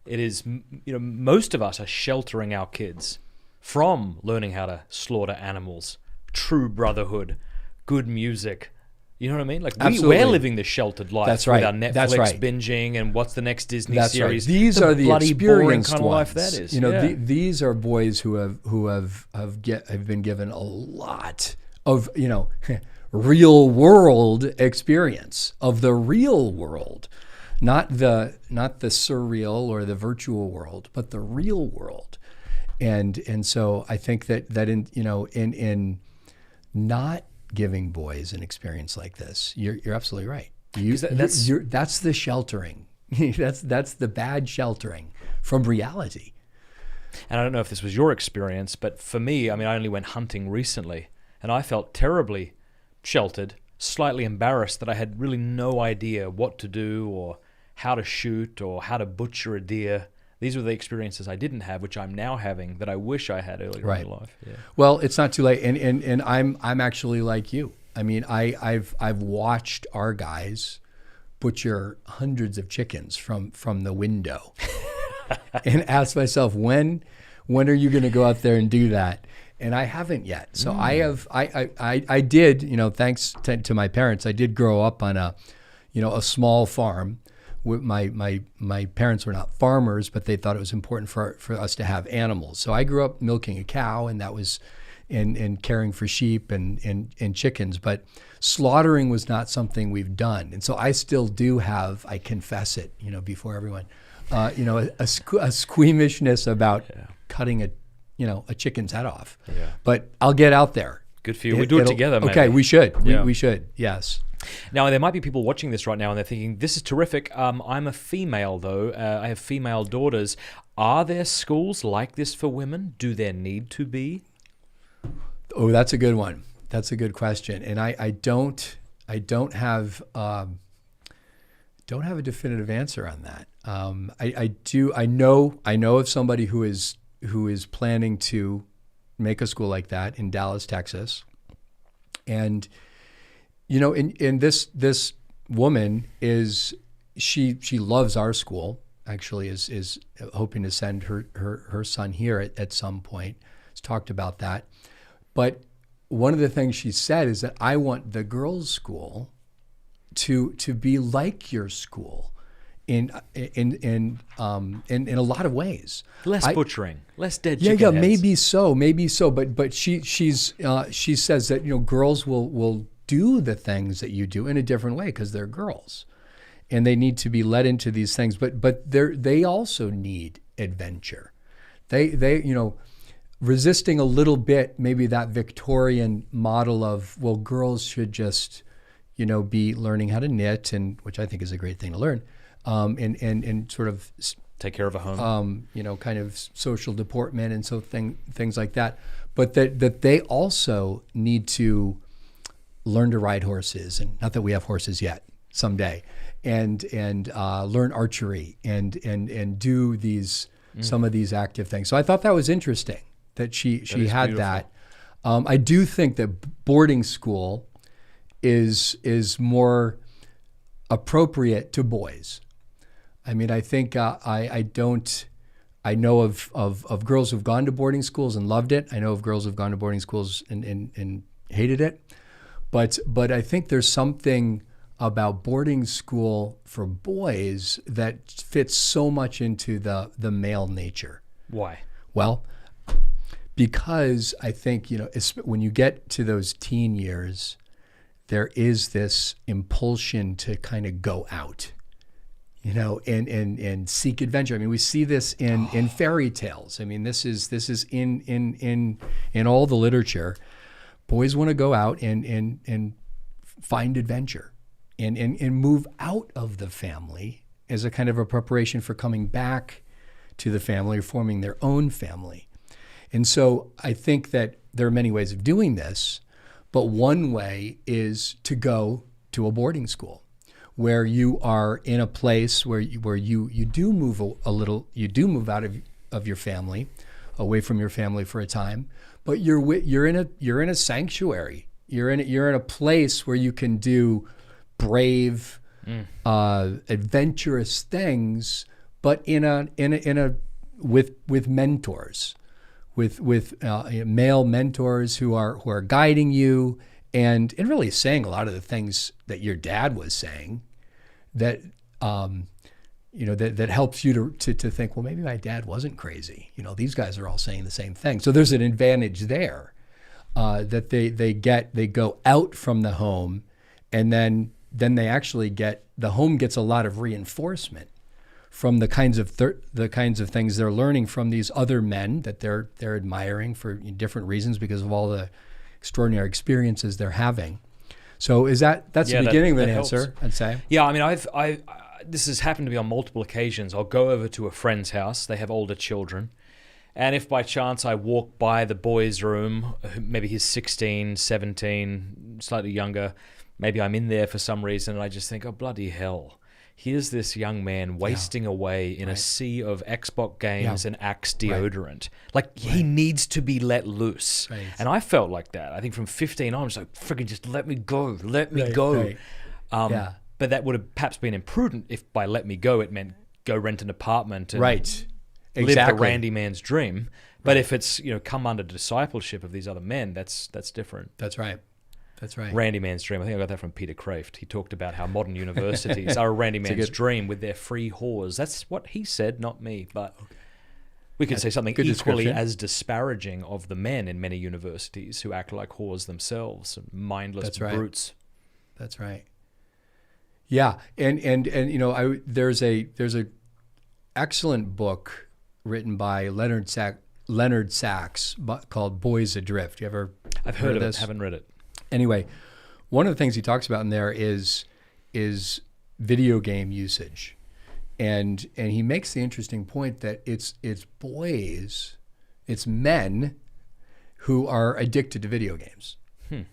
it is, most of us are sheltering our kids from learning how to slaughter animals, true brotherhood, good music. You know what I mean? Like we're living the sheltered life. That's right. With our Netflix binging and what's the next Disney series. Right. These are the bloody boring kind of ones. life that is. These are boys who have been given a lot of real world experience of the real world, not the surreal or the virtual world, but the real world. And so I think that in not giving boys an experience like this, you're absolutely right. That's the sheltering. that's the bad sheltering from reality. And I don't know if this was your experience, but for me, I mean, I only went hunting recently, and I felt terribly sheltered, slightly embarrassed that I had really no idea what to do or how to shoot or how to butcher a deer. These were the experiences I didn't have, which I'm now having, that I wish I had earlier in life. Yeah. Well, it's not too late, and I'm actually like you. I mean, I've watched our guys butcher hundreds of chickens from the window, and asked myself, when are you going to go out there and do that? And I haven't yet. So I did, thanks to my parents, I did grow up on a small farm. My parents were not farmers, but they thought it was important for us to have animals. So I grew up milking a cow, and that was and caring for sheep and chickens. But slaughtering was not something we've done. And so I still do have, I confess it, before everyone, a squeamishness about cutting a chicken's head off. Yeah. But I'll get out there. Good for you. We do it together, maybe. Okay, we should. We should, yes. Now, there might be people watching this right now and they're thinking, this is terrific. I'm a female, though. I have female daughters. Are there schools like this for women? Do there need to be? Oh, that's a good one. That's a good question. And I don't have a definitive answer on that. I know of somebody who is planning to make a school like that in Dallas, Texas. And in this woman she loves our school, actually is hoping to send her son here at some point. Has talked about that. But one of the things she said is that I want the girls' school to be like your school in a lot of ways. Less butchering, less dead chicken heads. Maybe so. But she says that girls will do the things that you do in a different way because they're girls, and they need to be led into these things. But they also need adventure. They resisting a little bit maybe that Victorian model of, well, girls should just be learning how to knit, and which I think is a great thing to learn, and sort of take care of a home, kind of social deportment and so things like that. But that they also need to learn to ride horses, and not that we have horses yet, someday, and learn archery and do these some of these active things. So I thought that was interesting that she had beautiful. That. I do think that boarding school is more appropriate to boys. I mean, I think I know of girls who've gone to boarding schools and loved it. I know of girls who've gone to boarding schools and hated it. But I think there's something about boarding school for boys that fits so much into the male nature. Why? Well, because I think, when you get to those teen years, there is this impulsion to kind of go out, and seek adventure. I mean, we see this in fairy tales. I mean, this is in all the literature. Boys want to go out and find adventure and move out of the family as a kind of a preparation for coming back to the family or forming their own family. And so I think that there are many ways of doing this, but one way is to go to a boarding school where you are in a place where you do move a little, you do move out of your family, away from your family for a time, but you're in a sanctuary. You're in a place where you can do brave, adventurous things, but with mentors, with male mentors who are guiding you and really saying a lot of the things that your dad was saying, that that helps you to think, well, maybe my dad wasn't crazy. These guys are all saying the same thing. So there's an advantage there, that they go out from the home, and then they actually the home gets a lot of reinforcement from the kinds of things they're learning from these other men that they're admiring for different reasons because of all the extraordinary experiences they're having. So that's the beginning of an answer, I'd say. Yeah, I mean, this has happened to me on multiple occasions. I'll go over to a friend's house. They have older children. And if by chance I walk by the boys' room, maybe he's 16, 17, slightly younger, maybe I'm in there for some reason, and I just think, oh, bloody hell. Here's this young man wasting away in a sea of Xbox games and Axe deodorant. He needs to be let loose. Right. And I felt like that. I think from 15 on, I was like, freaking just let me go. Let me go. Right. But that would have perhaps been imprudent if by let me go it meant go rent an apartment and live the Randy man's dream. But if it's come under discipleship of these other men, that's different. That's right. That's right. Randy man's dream. I think I got that from Peter Kraft. He talked about how modern universities are a Randy man's dream with their free whores. That's what he said, not me. But we could say something equally as disparaging of the men in many universities who act like whores themselves, mindless brutes. That's right. Yeah, and there's a excellent book written by Leonard Sachs called Boys Adrift. You ever I've heard of this? Haven't read it. Anyway, one of the things he talks about in there is video game usage. And he makes the interesting point that it's boys, it's men who are addicted to video games.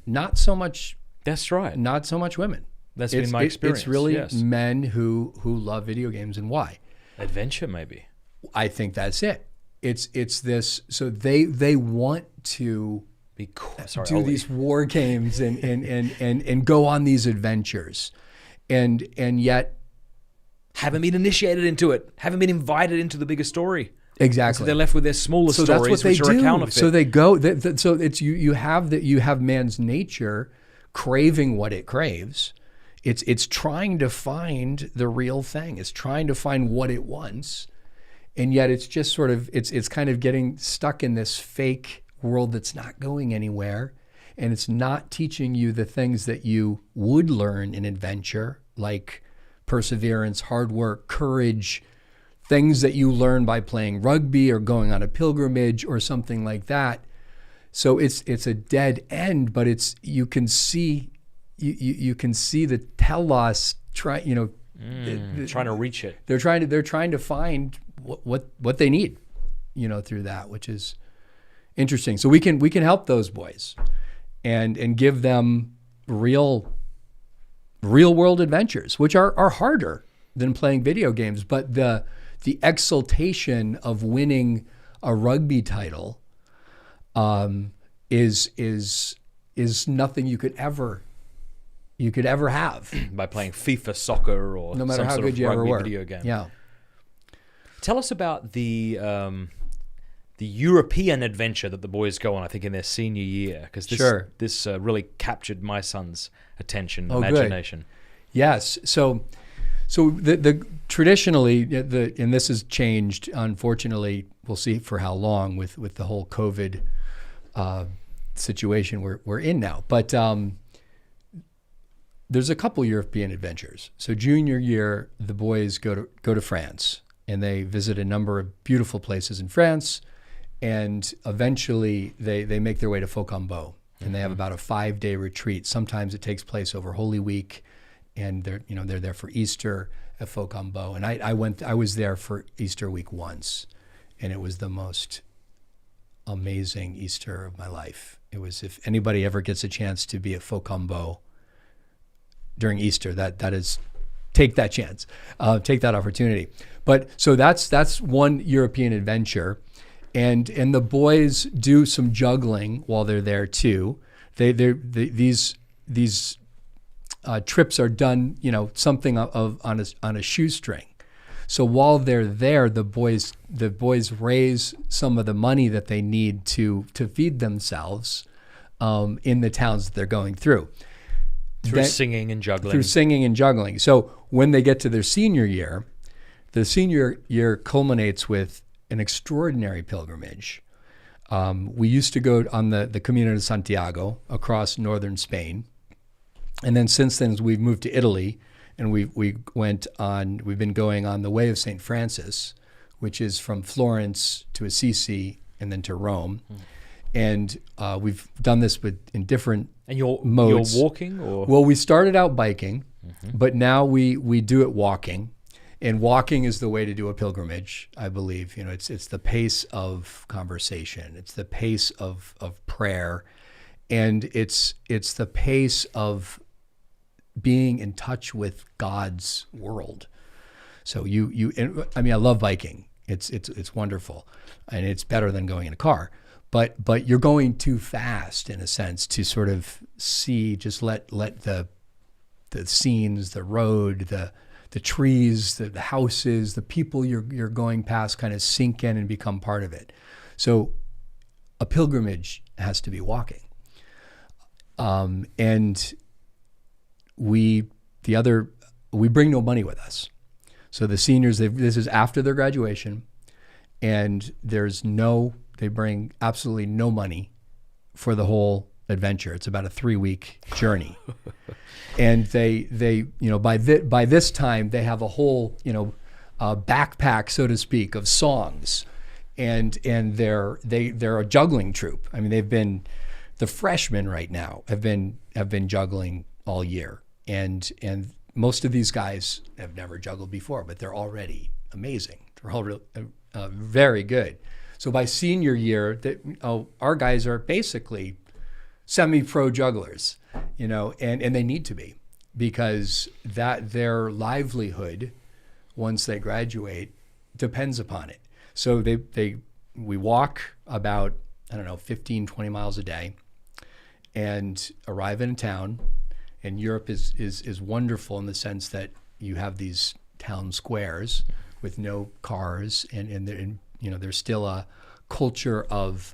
Not so much. That's right. Not so much women. That's been my experience. It's really yes. men who love video games, and why? Adventure, maybe. I think that's it. It's this. So they want to be cool. Sorry, do these war games and go on these adventures, and yet haven't been initiated into it. Haven't been invited into the bigger story. Exactly. So they're left with their smaller stories, which are a counterfeit. So they go. So it's you have man's nature craving what it craves. It's trying to find the real thing. It's trying to find what it wants, and yet it's just sort of it's kind of getting stuck in this fake world that's not going anywhere, and it's not teaching you the things that you would learn in adventure, like perseverance, hard work, courage, things that you learn by playing rugby or going on a pilgrimage or something like that. So it's a dead end, but you can see the telos trying to reach it. They're trying to find what they need, through that, which is interesting. So we can help those boys and give them real world adventures, which are harder than playing video games, but the exultation of winning a rugby title is nothing you could ever have by playing FIFA soccer or no matter some how sort good of you ever rugby were. video game. Yeah. Tell us about the European adventure that the boys go on, I think, in their senior year, because this really captured my son's attention, imagination. Good. Yes. So the traditionally, and this has changed, unfortunately, we'll see for how long with the whole COVID situation we're in now. But there's a couple European adventures. So junior year, the boys go to France, and they visit a number of beautiful places in France, and eventually they make their way to Faucambeau, and they have about a 5-day retreat. Sometimes it takes place over Holy Week, and they're there for Easter at Faucambeau. And I was there for Easter week once, and it was the most amazing Easter of my life. It was, if anybody ever gets a chance to be at Faucambeau during Easter, that is, take that chance, take that opportunity. But so that's one European adventure, and the boys do some juggling while they're there too. These trips are done, something on a shoestring. So while they're there, the boys raise some of the money that they need to feed themselves in the towns that they're going through. Through singing and juggling. So when they get to their senior year, the senior year culminates with an extraordinary pilgrimage. We used to go on the Camino de Santiago across northern Spain. And then since then, we've moved to Italy, and we've been going on the Way of St. Francis, which is from Florence to Assisi and then to Rome. And we've done this in different modes. You're walking? Or? Well, we started out biking, but now we do it walking. And walking is the way to do a pilgrimage, I believe. It's the pace of conversation. It's the pace of prayer. And it's the pace of being in touch with God's world. So I love biking. It's wonderful, and it's better than going in a car. But you're going too fast in a sense to sort of see. Just let the scenes, the road, the trees, the houses, the people you're going past kind of sink in and become part of it. So a pilgrimage has to be walking, and we bring no money with us. So the seniors, this is after their graduation, and they bring absolutely no money for the whole adventure. It's about a 3-week journey. And they by this time they have a whole, backpack, so to speak, of songs, and they're a juggling troupe. I mean, they've been The freshmen right now have been juggling all year, and most of these guys have never juggled before, but they're already amazing. They're all very good. So by senior year, our guys are basically semi-pro jugglers, and they need to be, because that their livelihood once they graduate depends upon it. So we walk about, 15, 20 miles a day, and arrive in a town. And Europe is wonderful in the sense that you have these town squares with no cars, and there's still a culture of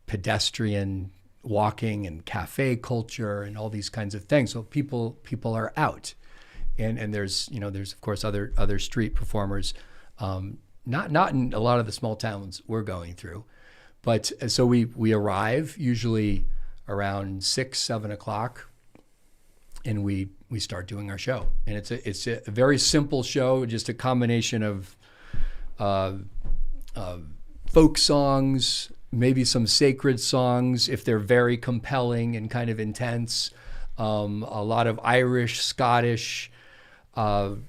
pedestrian walking and cafe culture and all these kinds of things. So people are out, and there's of course other street performers, not in a lot of the small towns we're going through, but so we arrive usually around 6, 7 o'clock, and we start doing our show. And it's a very simple show, just a combination of folk songs, maybe some sacred songs if they're very compelling and kind of intense, a lot of Irish, Scottish,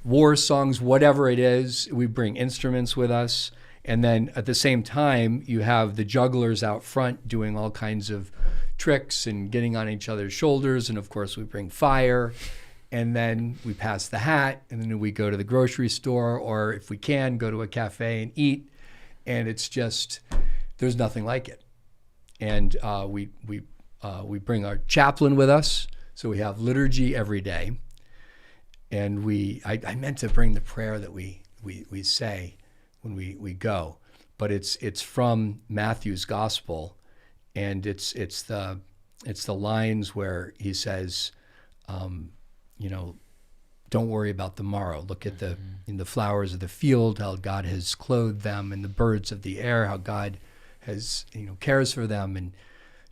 war songs, whatever it is. We bring instruments with us. And then at the same time, you have the jugglers out front doing all kinds of tricks and getting on each other's shoulders. And of course, we bring fire. And then we pass the hat. And then we go to the grocery store, or if we can, go to a cafe and eat. And it's just, there's nothing like it. And we bring our chaplain with us. So we have liturgy every day. And I meant to bring the prayer that we say when we go, but it's from Matthew's gospel, and it's the lines where he says, don't worry about the morrow. Look at in the flowers of the field, how God has clothed them, and the birds of the air, how God has cares for them. And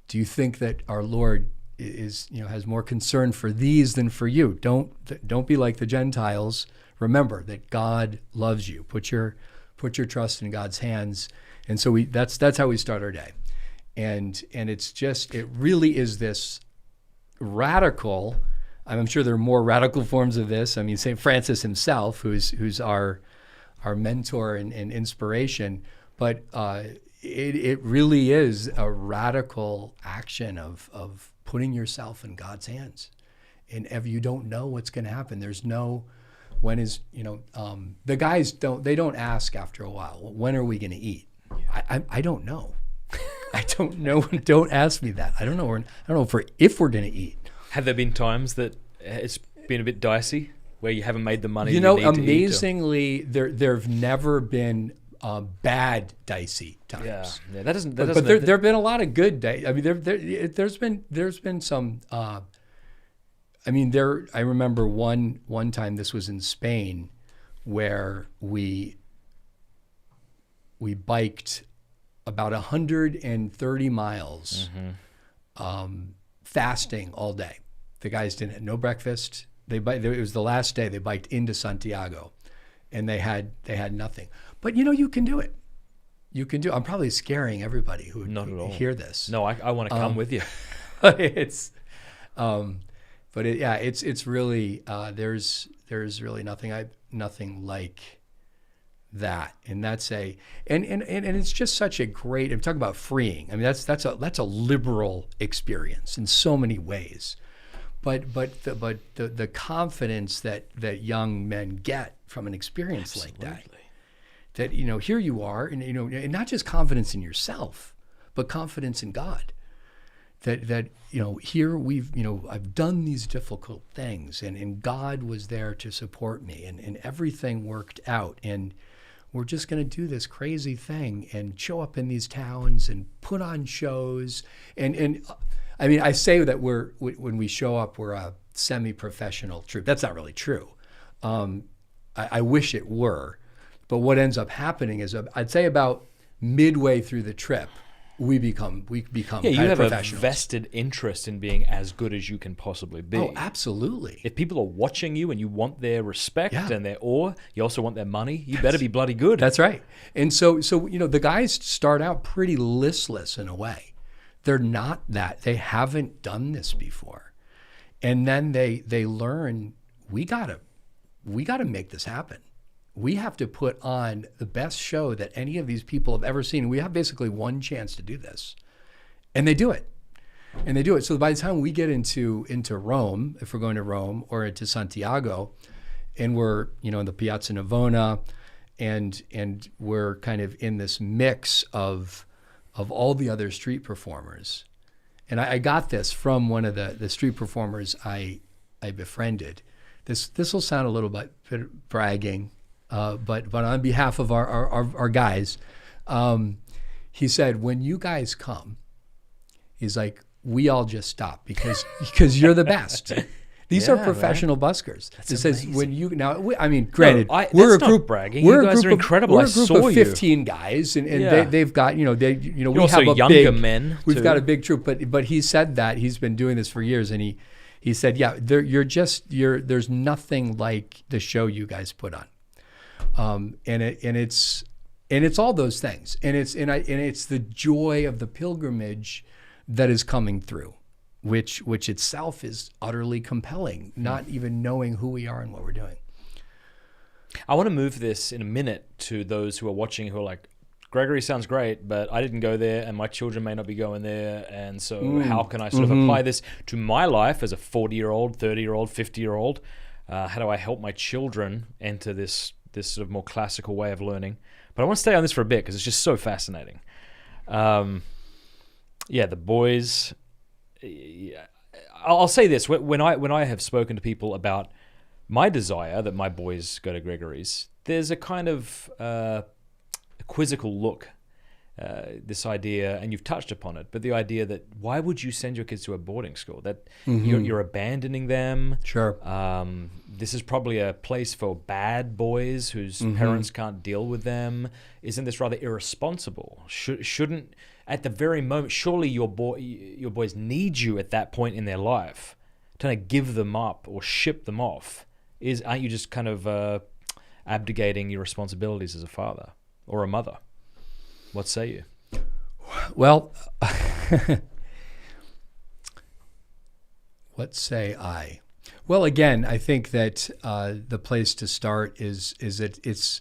do you think that our Lord has more concern for these than for you? Don't be like the Gentiles. Remember that God loves you. Put your trust in God's hands. And so that's how we start our day. And it really is this radical. I'm sure there are more radical forms of this. I mean, St. Francis himself, who's our mentor and inspiration, but it really is a radical action of putting yourself in God's hands. And if you don't know what's going to happen, there's no the guys don't ask after a while, when are we going to eat? I don't know. I don't know. Don't ask me that. I don't know. I don't know if we're going to eat. Have there been times that it's been a bit dicey, where you haven't made the money you need amazingly, to eat? there've never been bad dicey times. Yeah, that doesn't. But there've been a lot of good days. I mean, there's been some. I remember one time, this was in Spain, where we biked about 130 miles, fasting all day. The guys didn't have no breakfast. It was the last day. They biked into Santiago, and they had nothing. But you can do it. You can do it. I'm probably scaring everybody who would hear this. No, I want to come with you. It's really there's really nothing like that, and that's and it's just such a great. I'm talking about freeing. I mean, that's a liberal experience in so many ways, but the confidence that young men get from an experience like that here you are, and and not just confidence in yourself, but confidence in God. That here I've done these difficult things, and God was there to support me, and everything worked out, and we're just going to do this crazy thing and show up in these towns and put on shows, and I mean, I say that when we show up, we're a semi-professional troupe. That's not really true. I wish it were, but what ends up happening is I'd say about midway through the trip, we become you have a vested interest in being as good as you can possibly be. Oh, absolutely. If people are watching you and you want their respect and their awe, you also want their money, you better be bloody good. That's right. And so the guys start out pretty listless in a way. they're not that. They haven't done this before. And then they learn, we gotta make this happen. We have to put on the best show that any of these people have ever seen. We have basically one chance to do this. And they do it. So by the time we get into Rome, if we're going to Rome, or into Santiago, and we're, in the Piazza Navona, and we're kind of in this mix of all the other street performers. And I got this from one of the street performers I befriended. This will sound a little bit bragging, but on behalf of our guys, he said, when you guys come, he's like, we all just stop because you're the best. These are professional buskers. It says when you granted, we're a group bragging. You guys are incredible. We're a group of 15 guys, and they've got we also have younger men. We've got a big troop, but he said that he's been doing this for years, and he said, there's nothing like the show you guys put on, and it's all those things, and it's the joy of the pilgrimage that is coming through, which itself is utterly compelling, not even knowing who we are and what we're doing. I want to move this in a minute to those who are watching who are like, Gregory sounds great, but I didn't go there and my children may not be going there. And so how can I sort of apply this to my life as a 40-year-old, 30-year-old, 50-year-old? How do I help my children enter this sort of more classical way of learning? But I want to stay on this for a bit because it's just so fascinating. The boys... I'll say this: when I have spoken to people about my desire that my boys go to Gregory's, there's a kind of a quizzical look. This idea, and you've touched upon it, but the idea that why would you send your kids to a boarding school? That you're abandoning them. Sure. This is probably a place for bad boys whose parents can't deal with them. Isn't this rather irresponsible? Shouldn't at the very moment, surely your boys need you at that point in their life to kind of give them up or ship them off. Aren't you just kind of abdicating your responsibilities as a father or a mother? What say you? Well, what say I? Well, again, I think that the place to start is that it's,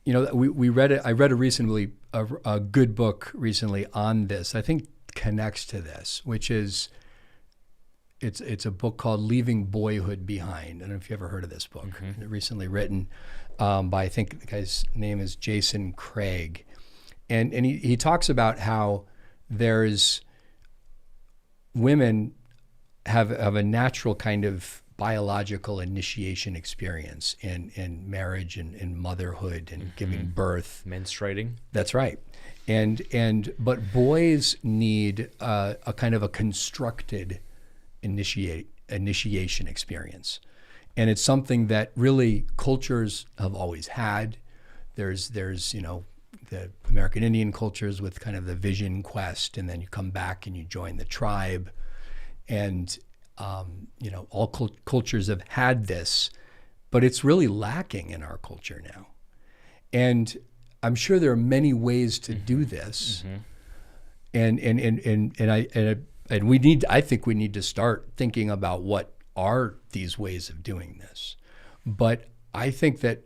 we read it. I read a good book recently on this. I think connects to this, which is it's a book called Leaving Boyhood Behind. I don't know if you ever heard of this book. Recently written by, I think the guy's name is Jason Craig, and he talks about how there's women have a natural kind of biological initiation experience in marriage and in motherhood and giving birth, menstruating. That's right, but boys need a kind of a constructed initiation experience. And it's something that really cultures have always had. There's the American Indian cultures with kind of the vision quest, and then you come back and you join the tribe. And, all cultures have had this, but it's really lacking in our culture now. And I'm sure there are many ways to do this. And I think we need to start thinking about what are these ways of doing this. But I think that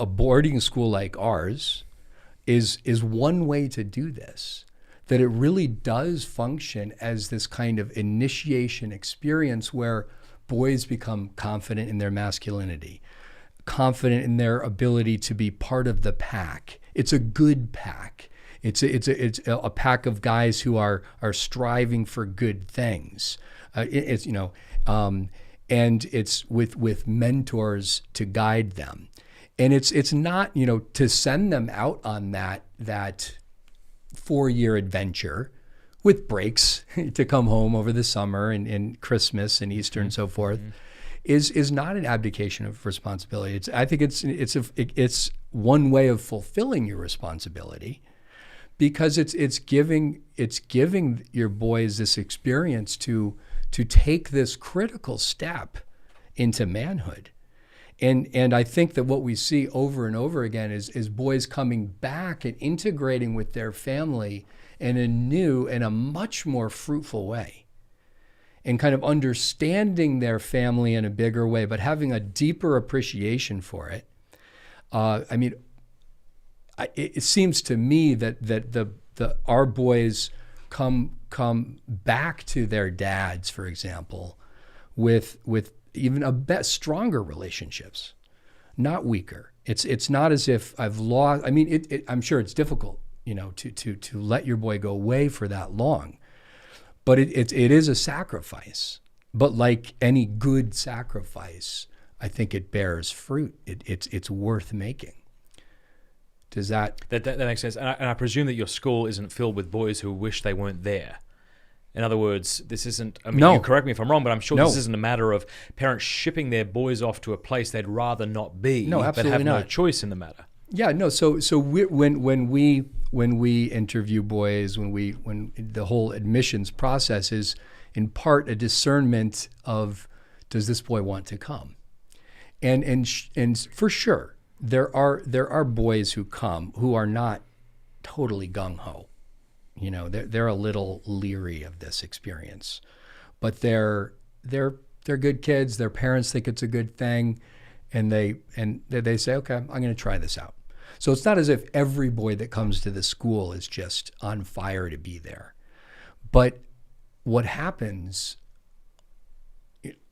a boarding school like ours is one way to do this, that it really does function as this kind of initiation experience where boys become confident in their masculinity, confident in their ability to be part of the pack. It's a good pack. It's a pack of guys who are striving for good things. And it's with mentors to guide them. And it's not, to send them out on that 4-year adventure with breaks to come home over the summer and Christmas and Easter and so forth is not an abdication of responsibility. I think it's one way of fulfilling your responsibility, because it's giving your boys this experience to take this critical step into manhood. And I think that what we see over and over again is boys coming back and integrating with their family in a new and a much more fruitful way, and kind of understanding their family in a bigger way, but having a deeper appreciation for it. It seems to me that our boys come back to their dads, for example, with even stronger relationships, not weaker. It's not as if I've lost. I mean, I'm sure it's difficult, to let your boy go away for that long, but it is a sacrifice. But like any good sacrifice, I think it bears fruit. It's worth making. Does that makes sense? And I presume that your school isn't filled with boys who wish they weren't there. In other words, this isn't, No. You correct me if I'm wrong, but I'm sure No. this isn't a matter of parents shipping their boys off to a place they'd rather not be, No, but absolutely have no not. choice in the matter. Yeah, no. So when we interview boys, when the whole admissions process is in part a discernment of, does this boy want to come? And for sure, there are boys who come who are not totally gung ho. They're a little leery of this experience, but they're good kids. Their parents think it's a good thing, and they say, okay, I'm going to try this out. So it's not as if every boy that comes to the school is just on fire to be there. But what happens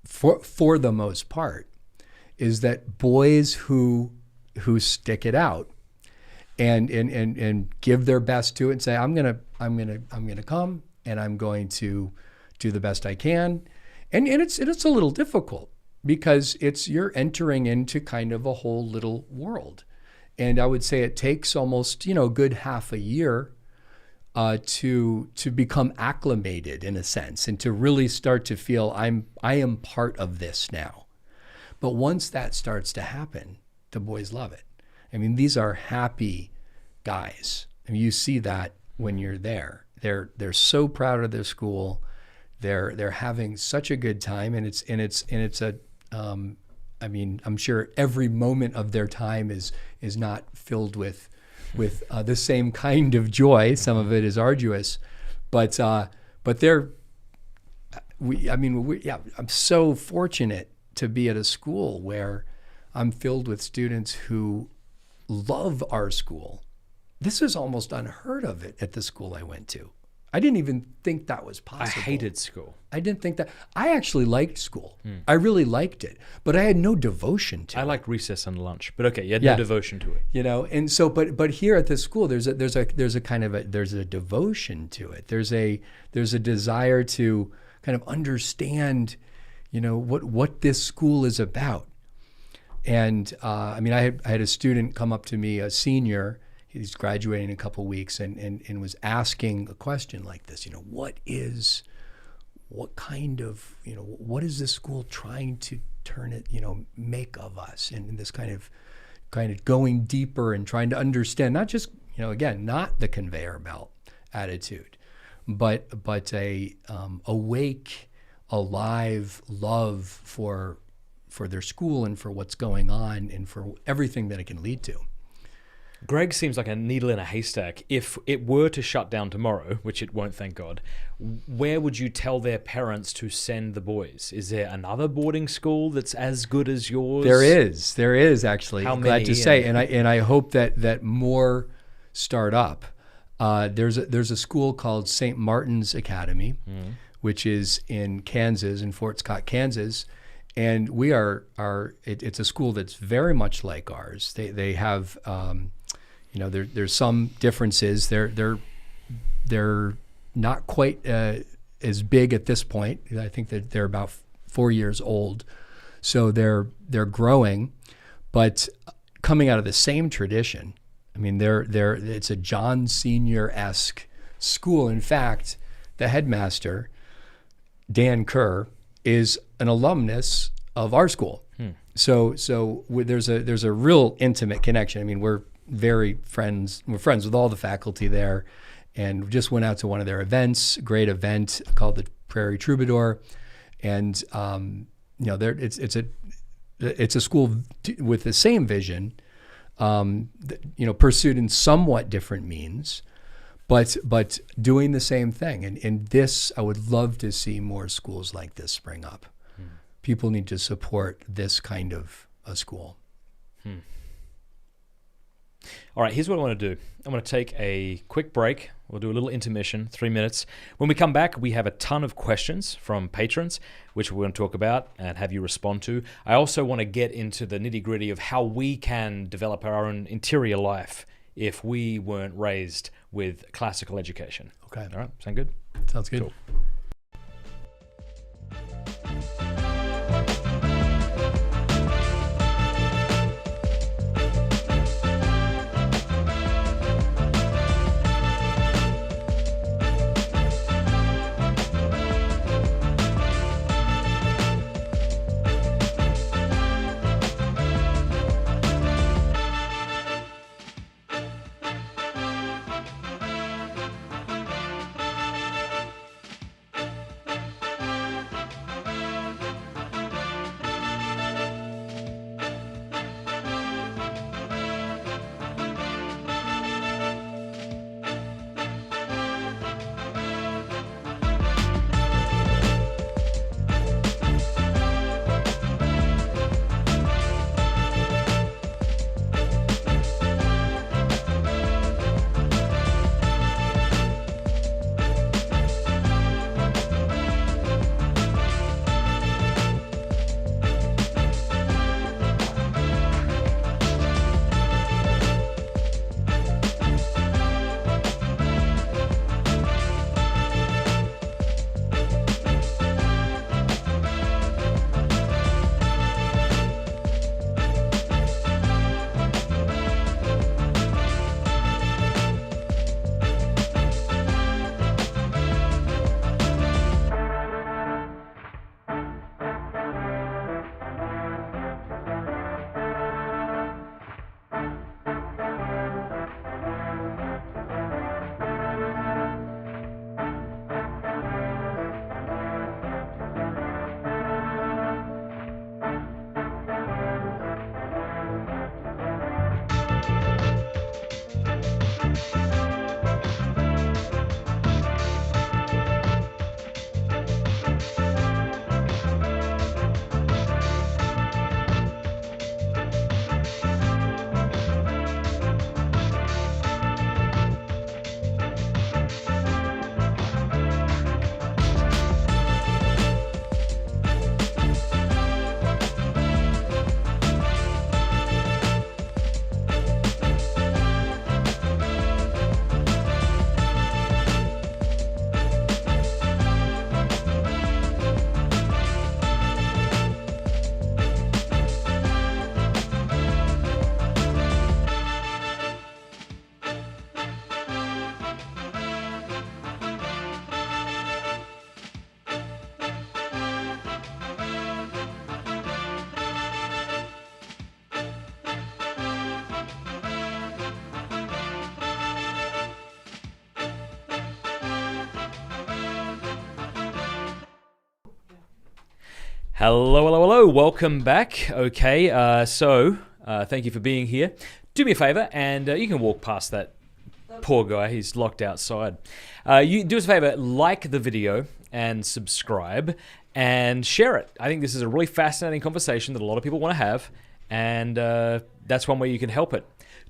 for the most part is that boys who stick it out and give their best to it and say, I'm gonna come, and I'm going to do the best I can, and it's a little difficult because you're entering into kind of a whole little world, and I would say it takes almost a good half a year to become acclimated in a sense, and to really start to feel I am part of this now. But once that starts to happen, the boys love it. I mean, these are happy guys. I mean, you see that when you're there. They're so proud of their school. They're having such a good time, and it's a I'm sure every moment of their time is not filled with the same kind of joy. Some of it is arduous, but I'm so fortunate to be at a school where I'm filled with students who love our school. This is almost unheard of at the school I went to. I didn't even think that was possible. I hated school. I didn't think that. I actually liked school. I really liked it, but I had no devotion to it. I liked recess and lunch, but okay, you had no devotion to it. And so, but here at this school, there's a devotion to it. There's a desire to kind of understand, what this school is about. And I had a student come up to me, a senior. He's graduating in a couple of weeks, and was asking a question like this. What is this school trying to turn it, make of us? And this kind of going deeper and trying to understand, not just, again, not the conveyor belt attitude, but a awake, alive love for their school and for what's going on and for everything that it can lead to. Greg seems like a needle in a haystack. If it were to shut down tomorrow, which it won't, thank God, where would you tell their parents to send the boys? Is there another boarding school that's as good as yours? There is actually. How glad many? to say, and I hope that more start up. There's a school called St. Martin's Academy, which is in Kansas, in Fort Scott, Kansas. And it's a school that's very much like ours. They have, there's some differences. They're not quite as big at this point. I think that they're about 4 years old, so they're growing, but coming out of the same tradition. I mean, it's a John Senior-esque school. In fact, the headmaster, Dan Kerr, is an alumnus of our school. So there's a real intimate connection. I mean, we're very friends. We're friends with all the faculty there, and just went out to one of their events. Great event called the Prairie Troubadour, and it's a school with the same vision, pursued in somewhat different means, But doing the same thing. And this, I would love to see more schools like this spring up. People need to support this kind of a school. All right, here's what I want to do. I'm going to take a quick break. We'll do a little intermission, 3 minutes. When we come back, we have a ton of questions from patrons, which we're going to talk about and have you respond to. I also want to get into the nitty-gritty of how we can develop our own interior life if we weren't raised with classical education. Okay. All right, sound good? Sounds good. Cool. Hello, hello, hello. Welcome back. Okay, thank you for being here. Do me a favor, and you can walk past that poor guy. He's locked outside. You do us a favor, like the video and subscribe and share it. I think this is a really fascinating conversation that a lot of people want to have, and that's one way you can help it.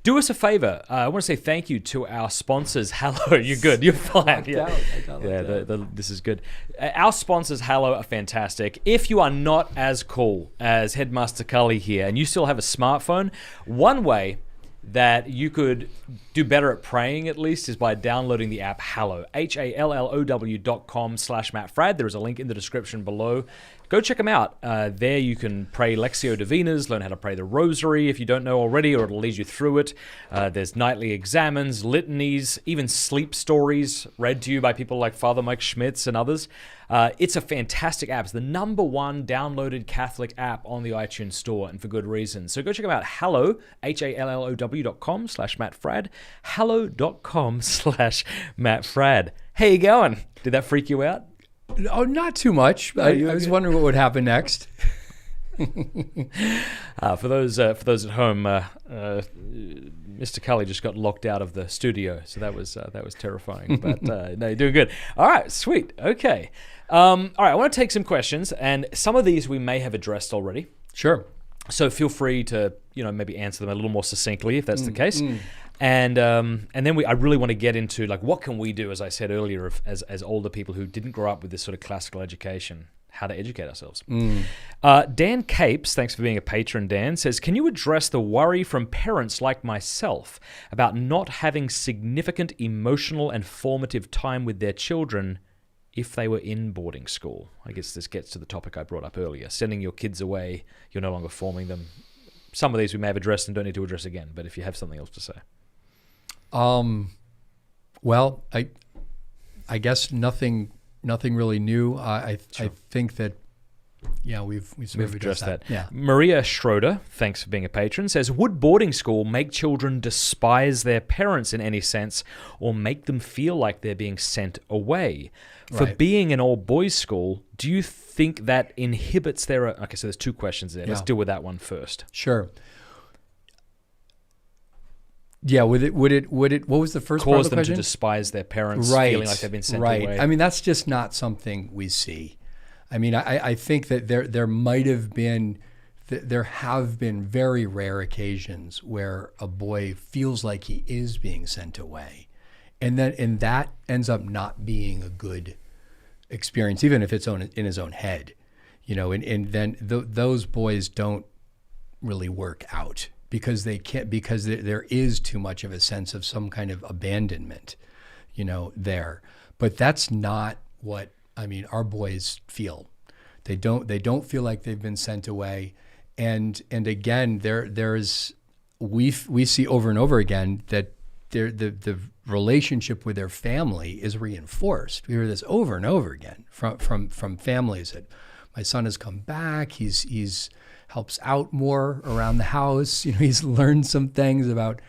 Do us a favor. I want to say thank you to our sponsors. Hello, you're good. You're fine. This is good. Our sponsors, Hello, are fantastic. If you are not as cool as Headmaster Culley here and you still have a smartphone, one way that you could do better at praying, at least, is by downloading the app Hallow, HALLOW.com/Matt Fradd. There is a link in the description below. Go check them out. There you can pray Lectio Divinas, learn how to pray the Rosary if you don't know already, or it'll lead you through it. There's nightly examens, litanies, even sleep stories read to you by people like Father Mike Schmitz and others. It's a fantastic app. It's the #1 downloaded Catholic app on the iTunes Store, and for good reason. So go check them out. Hallow, HALLOW.com/Matt Fradd, hallow.com/Matt Fradd. How you going? Did that freak you out? Oh, not too much. I was wondering what would happen next. For those at home, Mr. Culley just got locked out of the studio, so that was terrifying. But no, you're doing good. All right, sweet. Okay. All right, I want to take some questions, and some of these we may have addressed already. Sure. So feel free to maybe answer them a little more succinctly if that's the case. And then I really want to get into like what can we do, as I said earlier, as older people who didn't grow up with this sort of classical education, how to educate ourselves. Dan Capes, thanks for being a patron, Dan, says, can you address the worry from parents like myself about not having significant emotional and formative time with their children if they were in boarding school? I guess this gets to the topic I brought up earlier. Sending your kids away, you're no longer forming them. Some of these we may have addressed and don't need to address again, but if you have something else to say. Well, I guess nothing really new. I think that, we've sort of addressed that. Yeah. Maria Schroeder, thanks for being a patron, says, would boarding school make children despise their parents in any sense or make them feel like they're being sent away? For being an all-boys school, do you think that inhibits their... Okay, so there's two questions there. Let's deal with that one first. Sure. Yeah, would it? What was the first part of the question? Cause them to despise their parents, feeling like they've been sent away. I mean, that's just not something we see. I mean, I think that there might have been, there have been very rare occasions where a boy feels like he is being sent away, and that ends up not being a good experience, even if it's in his own head, and then those boys don't really work out. Because they can't, because there is too much of a sense of some kind of abandonment, there. But that's not what our boys feel. They don't feel like they've been sent away, and again, we see over and over again that the relationship with their family is reinforced. We hear this over and over again from families that my son has come back. He's helps out more around the house. He's learned some things about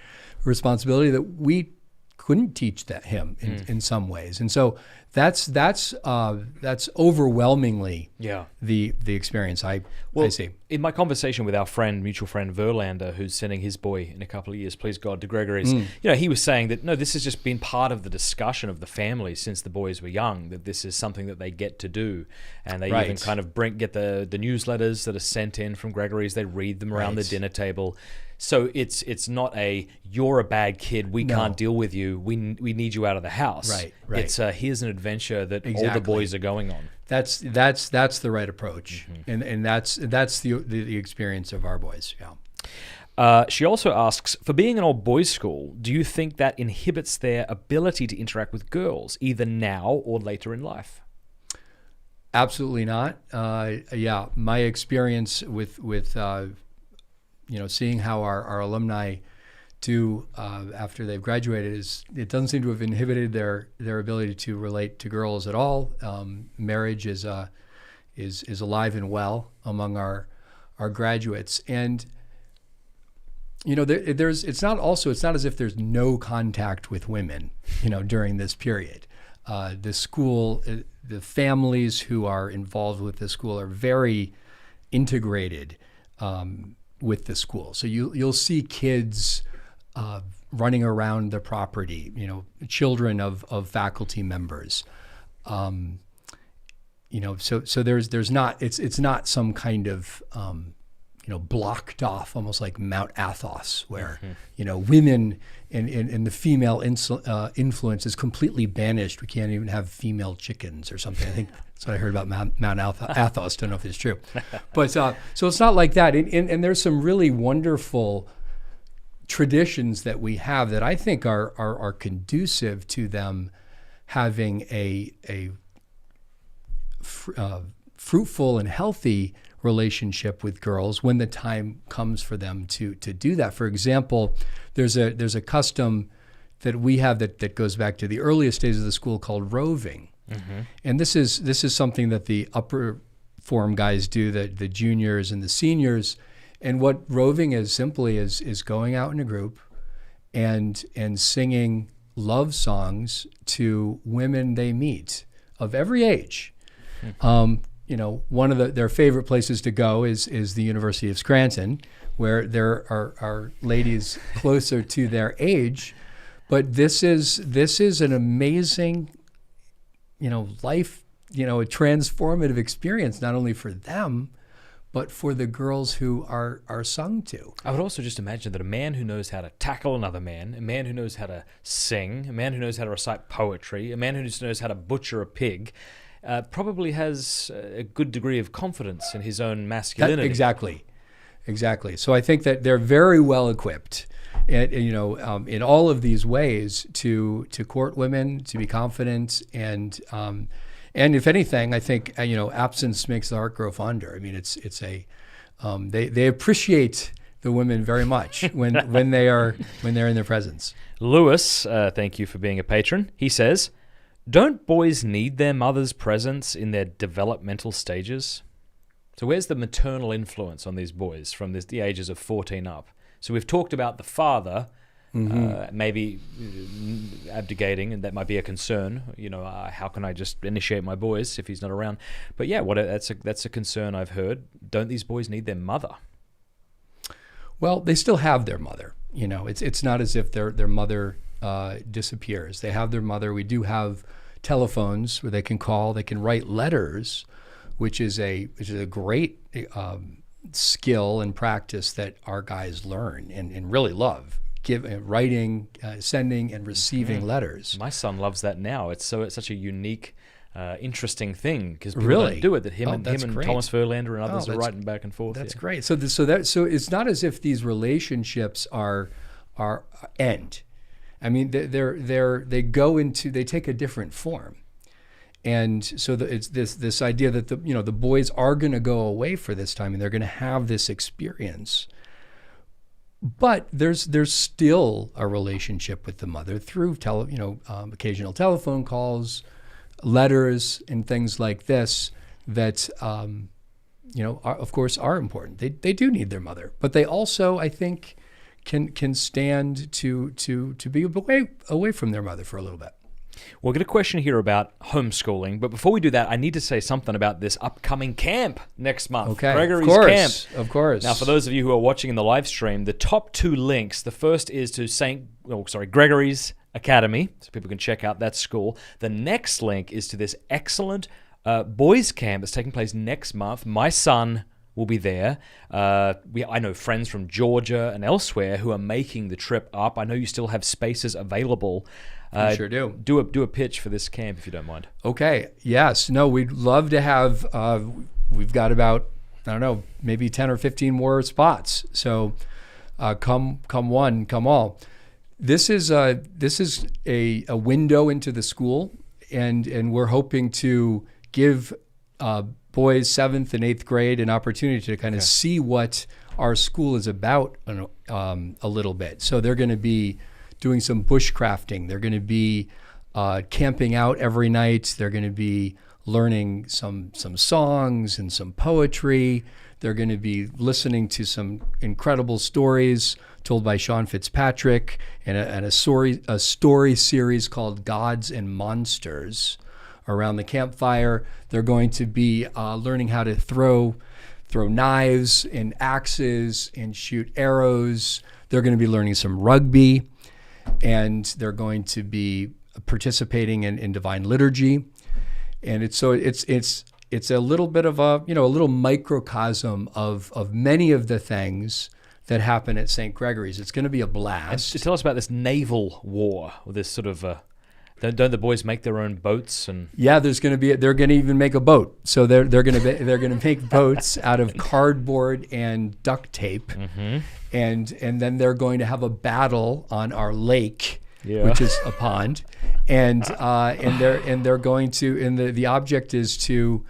responsibility that we couldn't teach him in some ways. And so that's overwhelmingly the experience I see. In my conversation with our mutual friend Verlander, who's sending his boy in a couple of years, please God, to Gregory's, he was saying that no, this has just been part of the discussion of the family since the boys were young, that this is something that they get to do, and they even kind of get the newsletters that are sent in from Gregory's. They read them around the dinner table. So it's not you're a bad kid, we can't deal with you, we need you out of the house. Right. It's here's an adventure that all the boys are going on. That's the right approach, and that's the experience of our boys. Yeah. She also asks, for being an all-boys school, do you think that inhibits their ability to interact with girls, either now or later in life? Absolutely not. My experience with seeing how our alumni do after they've graduated it doesn't seem to have inhibited their ability to relate to girls at all. Marriage is alive and well among our graduates, and it's not as if there's no contact with women during this period. The school, the families who are involved with the school are very integrated with the school. So you'll see kids running around the property, children of faculty members. So there's not, it's not some kind of blocked off, almost like Mount Athos, where women and the female influence is completely banished. We can't even have female chickens or something. I think that's what I heard about Mount Athos. Don't know if it's true, but so it's not like that. And there's some really wonderful traditions that we have that I think are conducive to them having a fruitful and healthy relationship with girls when the time comes for them to do that. For example, there's a custom that we have that goes back to the earliest days of the school called roving. And this is something that the upper form guys do, the juniors and the seniors. And what roving is simply is going out in a group and singing love songs to women they meet of every age. one of their favorite places to go is the University of Scranton, where there are ladies closer to their age. But this is an amazing, life, a transformative experience, not only for them, but for the girls who are sung to. I would also just imagine that a man who knows how to tackle another man, a man who knows how to sing, a man who knows how to recite poetry, a man who knows how to butcher a pig, probably has a good degree of confidence in his own masculinity. Exactly. So I think that they're very well equipped, in all of these ways to court women, to be confident, and if anything, I think absence makes the heart grow fonder. I mean, they appreciate the women very much when they're in their presence. Lewis, thank you for being a patron. He says, don't boys need their mother's presence in their developmental stages? So where's the maternal influence on these boys from the ages of 14 up? So we've talked about the father maybe abdicating, and that might be a concern. How can I just initiate my boys if he's not around? But yeah, that's a concern I've heard. Don't these boys need their mother? Well, they still have their mother. It's not as if their mother disappears. They have their mother. We do have telephones where they can call. They can write letters, which is a great skill and practice that our guys learn and really love. Writing, sending, and receiving letters. My son loves that now. It's such a unique, interesting thing because people don't do it. That him and Thomas Verlander and others are writing back and forth. That's great. So it's not as if these relationships are end. I mean, they take a different form. And so it's this idea that the boys are going to go away for this time and they're going to have this experience. But there's still a relationship with the mother through occasional telephone calls, letters, and things like this that of course are important. They do need their mother, but they also, I think, can stand to be away from their mother for a little bit. We'll get a question here about homeschooling, but before we do that, I need to say something about this upcoming camp next month. Okay, Gregory's camp. Of course. Now, for those of you who are watching in the live stream, the top two links, the first is to Gregory's Academy, so people can check out that school. The next link is to this excellent boys camp that's taking place next month. My son will be there. I know friends from Georgia and elsewhere who are making the trip up. I know you still have spaces available. Sure do. Do a pitch for this camp if you don't mind. Okay. Yes. No, we'd love to have, we've got about, maybe 10 or 15 more spots. So come one, come all. This is a window into the school, and we're hoping to give boys 7th and 8th grade an opportunity to kind of see what our school is about a little bit. So they're going to be doing some bushcrafting. They're going to be camping out every night. They're going to be learning some songs and some poetry. They're going to be listening to some incredible stories told by Sean Fitzpatrick and a story series called Gods and Monsters around the campfire. They're going to be learning how to throw knives and axes and shoot arrows. They're going to be learning some rugby, and they're going to be participating in divine liturgy. And it's a little bit of a little microcosm of many of the things that happen at St. Gregory's. It's going to be a blast. And tell us about this naval war, or this sort of don't the boys make their own boats? And yeah, they're going to even make a boat. So they're going to make boats out of cardboard and duct tape, and then they're going to have a battle on our lake, which is a pond, and they're going to, and the object is to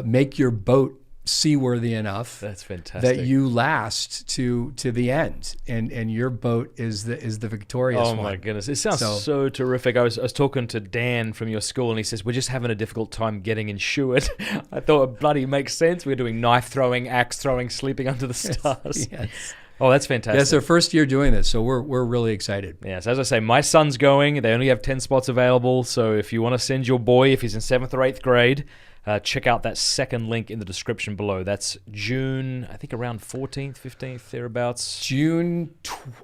make your boat seaworthy enough. That's fantastic. That you last to the end, and your boat is the victorious one. Oh my goodness, it sounds so terrific. I was talking to Dan from your school, and he says we're just having a difficult time getting insured. I thought it bloody makes sense. We're doing knife throwing, axe throwing, sleeping under the stars. Yes. Oh, that's fantastic. That's their first year doing this, so we're really excited. Yes, as I say, my son's going. They only have 10 spots available, so if you want to send your boy, if he's in 7th or 8th grade, check out that second link in the description below. That's June, I think around 14th, 15th, thereabouts.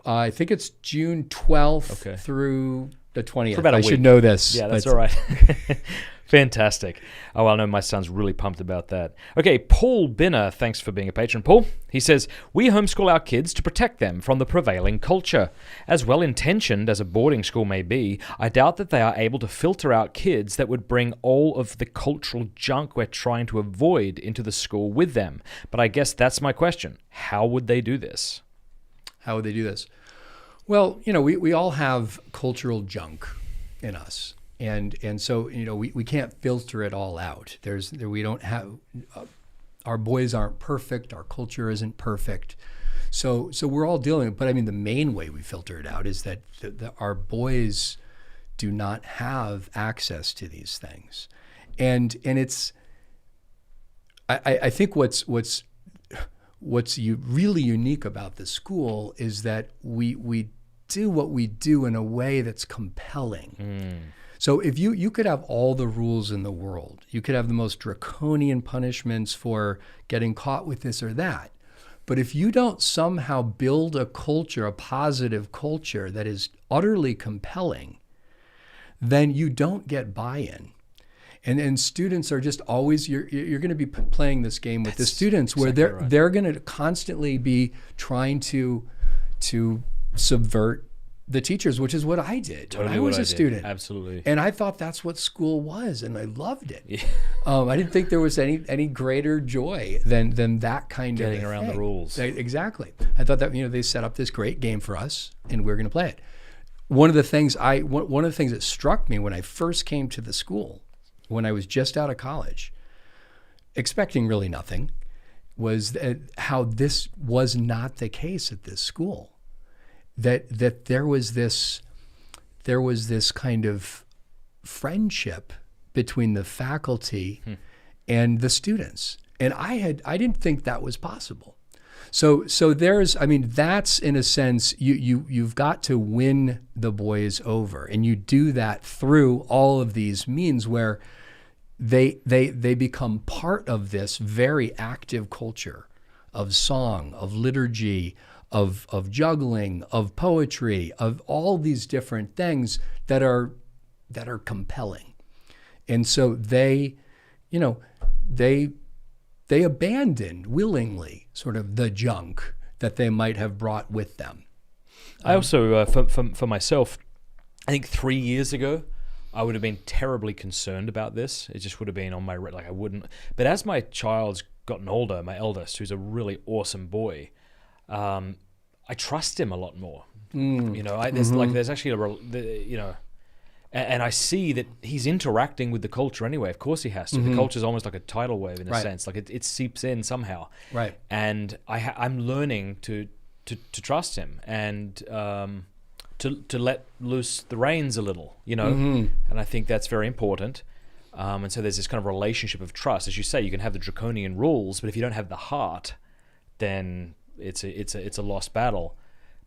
I think it's June 12th Okay. through the 20th. For about a I week. should know this. Yeah, that's all right. Fantastic. Oh, I know my son's really pumped about that. Okay, Paul Binner, thanks for being a patron, Paul. He says, we homeschool our kids to protect them from the prevailing culture. As well-intentioned as a boarding school may be, I doubt that they are able to filter out kids that would bring all of the cultural junk we're trying to avoid into the school with them. But I guess that's my question. How would they do this? How would they do this? Well, we all have cultural junk in us. And so, we can't filter it all out. We don't have, our boys aren't perfect. Our culture isn't perfect. So we're all dealing with it. But I mean, the main way we filter it out is that our boys do not have access to these things. And it's, I think what's really unique about the school is that we do what we do in a way that's compelling. So if you could have all the rules in the world, you could have the most draconian punishments for getting caught with this or that. But if you don't somehow build a culture, a positive culture that is utterly compelling, then you don't get buy-in. And students are just always, you're going to be playing this game with the students where they're going to constantly be trying to subvert the teachers, which is what I did when I was a student. Absolutely. And I thought that's what school was, and I loved it. Yeah. I didn't think there was any greater joy than that kind of Getting around the rules. Exactly. I thought that they set up this great game for us, and we're going to play it. One of the things that struck me when I first came to the school, when I was just out of college, expecting really nothing, was how this was not the case at this school. That there was this kind of friendship between the faculty and the students, and I didn't think that was possible. So that's in a sense you've got to win the boys over, and you do that through all of these means where they become part of this very active culture of song, of liturgy, of juggling, of poetry, of all these different things that are compelling. And so they abandoned willingly sort of the junk that they might have brought with them. I also, for myself, I think 3 years ago, I would have been terribly concerned about this. It just would have been on my, I wouldn't. But as my child's gotten older, my eldest, who's a really awesome boy, I trust him a lot more. There's actually and I see that he's interacting with the culture anyway. Of course he has to. The culture is almost like a tidal wave in a sense. Like it seeps in somehow. Right. And I'm learning to trust him and to let loose the reins a little, And I think that's very important. And so there's this kind of relationship of trust. As you say, you can have the draconian rules, but if you don't have the heart, then it's a lost battle.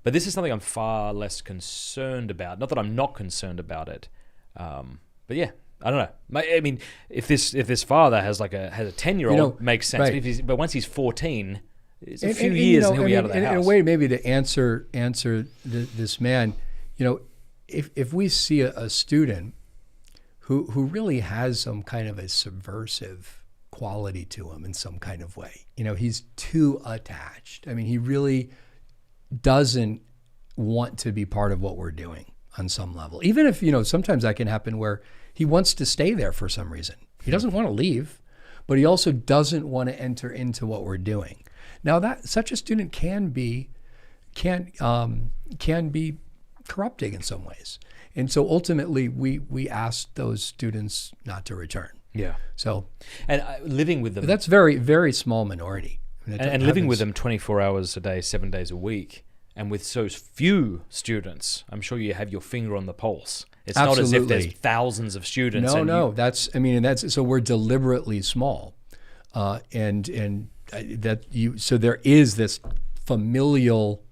But this is something I'm far less concerned about. Not that I'm not concerned about it, but yeah, I don't know. I mean, if this father has a 10-year-old, makes sense. Right. But once he's 14, it's a few years and he'll be out of the house. In a way, maybe to answer this man, if we see a student who really has some kind of a subversive quality to him in some kind of way, he's too attached. I mean, he really doesn't want to be part of what we're doing on some level. Even if, sometimes that can happen where he wants to stay there for some reason. He doesn't want to leave, but he also doesn't want to enter into what we're doing. Now that such a student can be corrupting in some ways. And so ultimately we ask those students not to return. Yeah. So, and living with them, that's very, very small minority. And living with them 24 hours a day, 7 days a week, and with so few students, I'm sure you have your finger on the pulse. It's Absolutely. Not as if there's thousands of students. So we're deliberately small, so there is this familial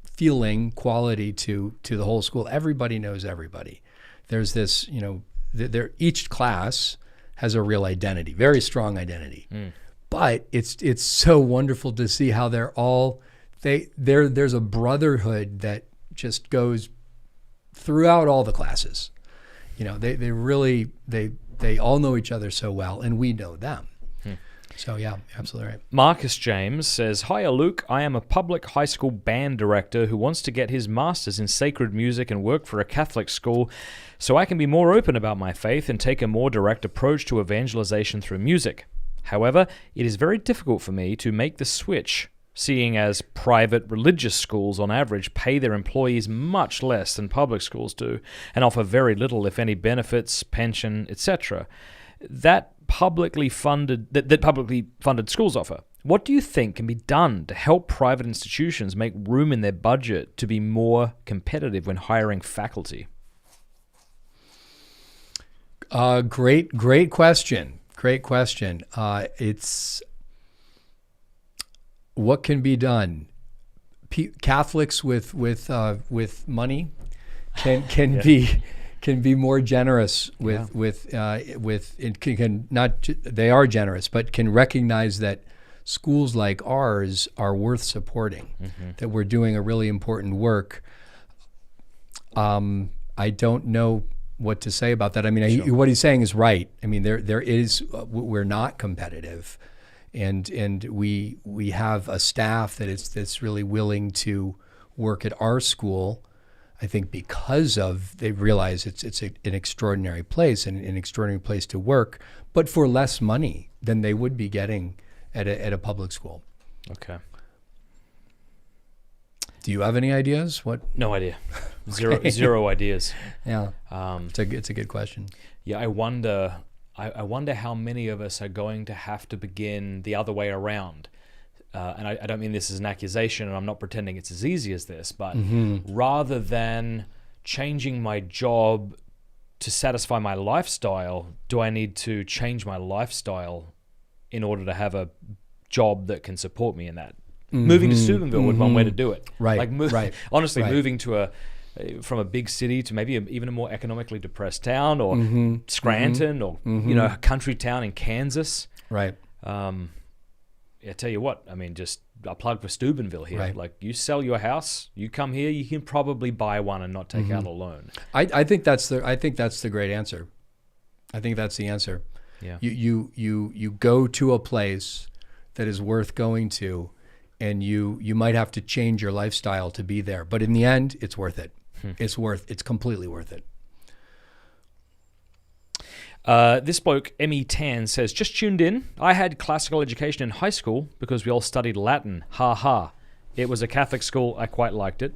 feeling quality to the whole school. Everybody knows everybody. There's this, each class has a real identity, very strong identity. But it's so wonderful to see how there's a brotherhood that just goes throughout all the classes. They really all know each other so well, and we know them. So yeah, absolutely right. Marcus James says, "Hiya Luke, I am a public high school band director who wants to get his master's in sacred music and work for a Catholic school so I can be more open about my faith and take a more direct approach to evangelization through music. However, it is very difficult for me to make the switch, seeing as private religious schools on average pay their employees much less than public schools do and offer very little, if any, benefits, pension, etc. that publicly funded schools offer. What do you think can be done to help private institutions make room in their budget to be more competitive when hiring faculty?" Great question. Great question. It's what can be done. Catholics with money can be more generous they are generous, but can recognize that schools like ours are worth supporting, that we're doing a really important work. I don't know what to say about that. I mean, Sure. What he's saying is right. I mean, we're not competitive, and we have a staff that's really willing to work at our school. I think because they realize it's an extraordinary place and an extraordinary place to work, but for less money than they would be getting at a public school. Okay. Do you have any ideas? What? No idea. Zero ideas. Yeah. It's a good question. Yeah, I wonder how many of us are going to have to begin the other way around. And I don't mean this as an accusation, and I'm not pretending it's as easy as this, but rather than changing my job to satisfy my lifestyle, do I need to change my lifestyle in order to have a job that can support me in that? Moving to Steubenville would be one way to do it. Right. Honestly, Right. moving from a big city to maybe even a more economically depressed town, or Scranton, or a country town in Kansas. Right. I tell you what, I mean, just a plug for Steubenville here. Right. Like, you sell your house, you come here, you can probably buy one and not take out a loan. I think that's the great answer. I think that's the answer. Yeah. You go to a place that is worth going to, and you might have to change your lifestyle to be there, but in the end, it's worth it. It's completely worth it. This bloke, M.E. Tan, says, "Just tuned in. I had classical education in high school because we all studied Latin. Ha ha. It was a Catholic school. I quite liked it."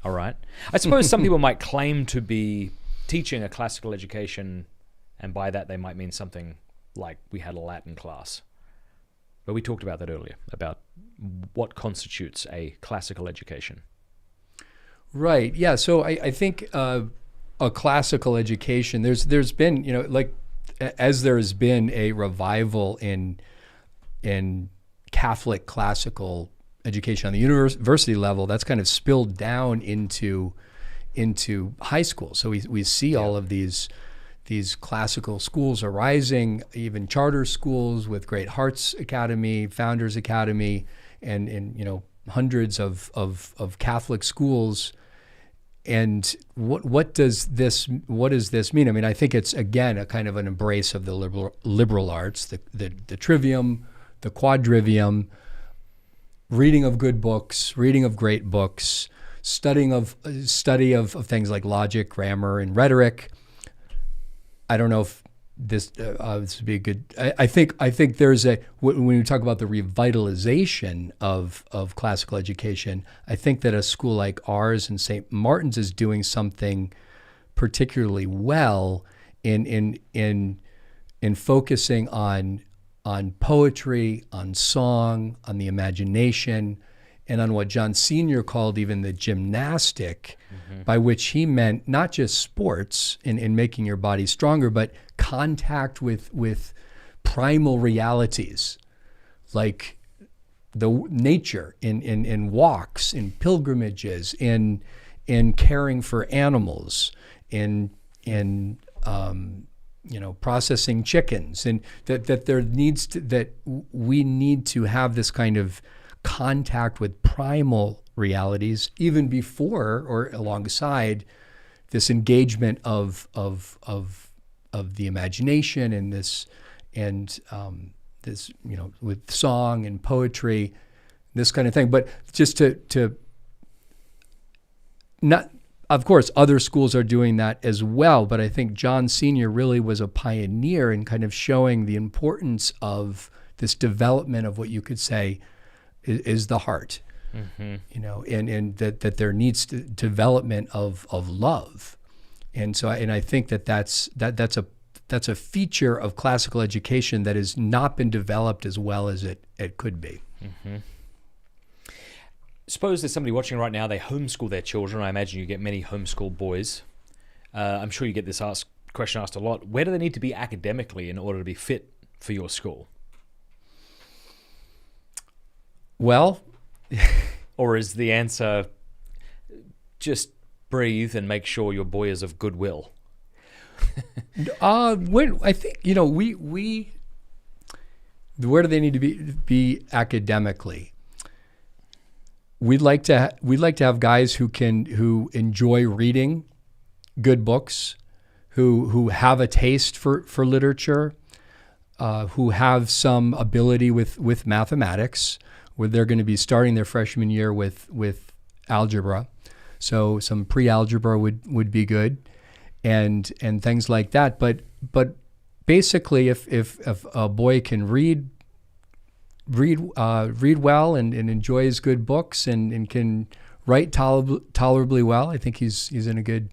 All right. I suppose some people might claim to be teaching a classical education, and by that they might mean something like we had a Latin class. But we talked about that earlier, about what constitutes a classical education. Right. Yeah. So I think a classical education, there's been, as there's been a revival in Catholic classical education on the university level, that's kind of spilled down into high school. So we see all of these classical schools arising, even charter schools with Great Hearts Academy, Founders Academy, and hundreds of Catholic schools. And what does this mean? I mean, I think it's, again, a kind of an embrace of the liberal arts, the trivium, the quadrivium, reading of good books, reading of great books, study of things like logic, grammar, and rhetoric. I don't know if this would be a good. I think there's when we talk about the revitalization of classical education, I think that a school like ours and St. Martin's is doing something particularly well in focusing on poetry, on song, on the imagination, and on what John Senior called even the gymnastic, by which he meant not just sports in making your body stronger, but contact with primal realities, like the nature in walks, in pilgrimages, in caring for animals, in processing chickens, and that we need to have this kind of contact with primal realities even before or alongside this engagement of the imagination and this with song and poetry, this kind of thing. But just to not, of course, other schools are doing that as well, but I think John Sr. really was a pioneer in kind of showing the importance of this development of what you could say is the heart, and that there needs to development of love, and so I think that's a feature of classical education that has not been developed as well as it could be. Mm-hmm. Suppose there's somebody watching right now, they homeschool their children. I imagine you get many homeschool boys. I'm sure you get this question asked a lot. Where do they need to be academically in order to be fit for your school? Well, or is the answer just breathe and make sure your boy is of goodwill? I think we where do they need to be academically? We'd like to have guys who enjoy reading good books, who have a taste for literature, who have some ability with mathematics, where they're going to be starting their freshman year with algebra, so some pre-algebra would be good, and things like that. But basically, if a boy can read well and enjoys good books and can write tolerably well, I think he's in a good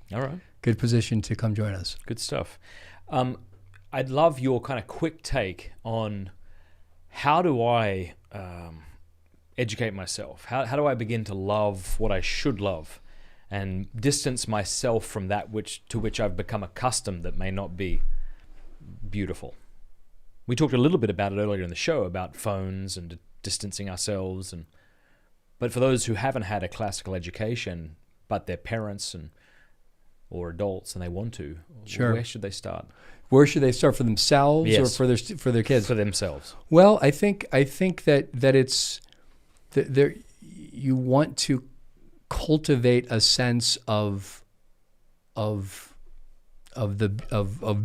position to come join us. Good stuff. I'd love your kind of quick take on how do I educate myself? How do I begin to love what I should love and distance myself from that to which I've become accustomed that may not be beautiful? We talked a little bit about it earlier in the show about phones and distancing ourselves, but for those who haven't had a classical education, but they're parents or adults and they want to, sure. Where should they start? Where should they start, for themselves yes. or for their kids? For themselves. Well, I think that it's that you want to cultivate a sense of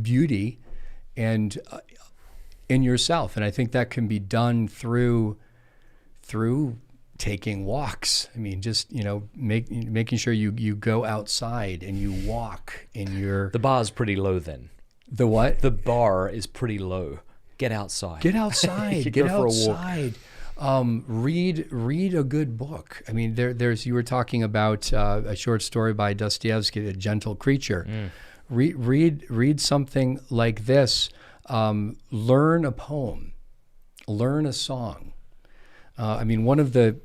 beauty and in yourself, and I think that can be done through taking walks. I mean, just making sure you go outside and you walk in your. The bar's pretty low then. The what? The bar is pretty low. Get outside. Get outside. Get outside. Read a good book. I mean, you were talking about a short story by Dostoevsky, A Gentle Creature. Read something like this. Learn a poem. Learn a song. I mean, one of the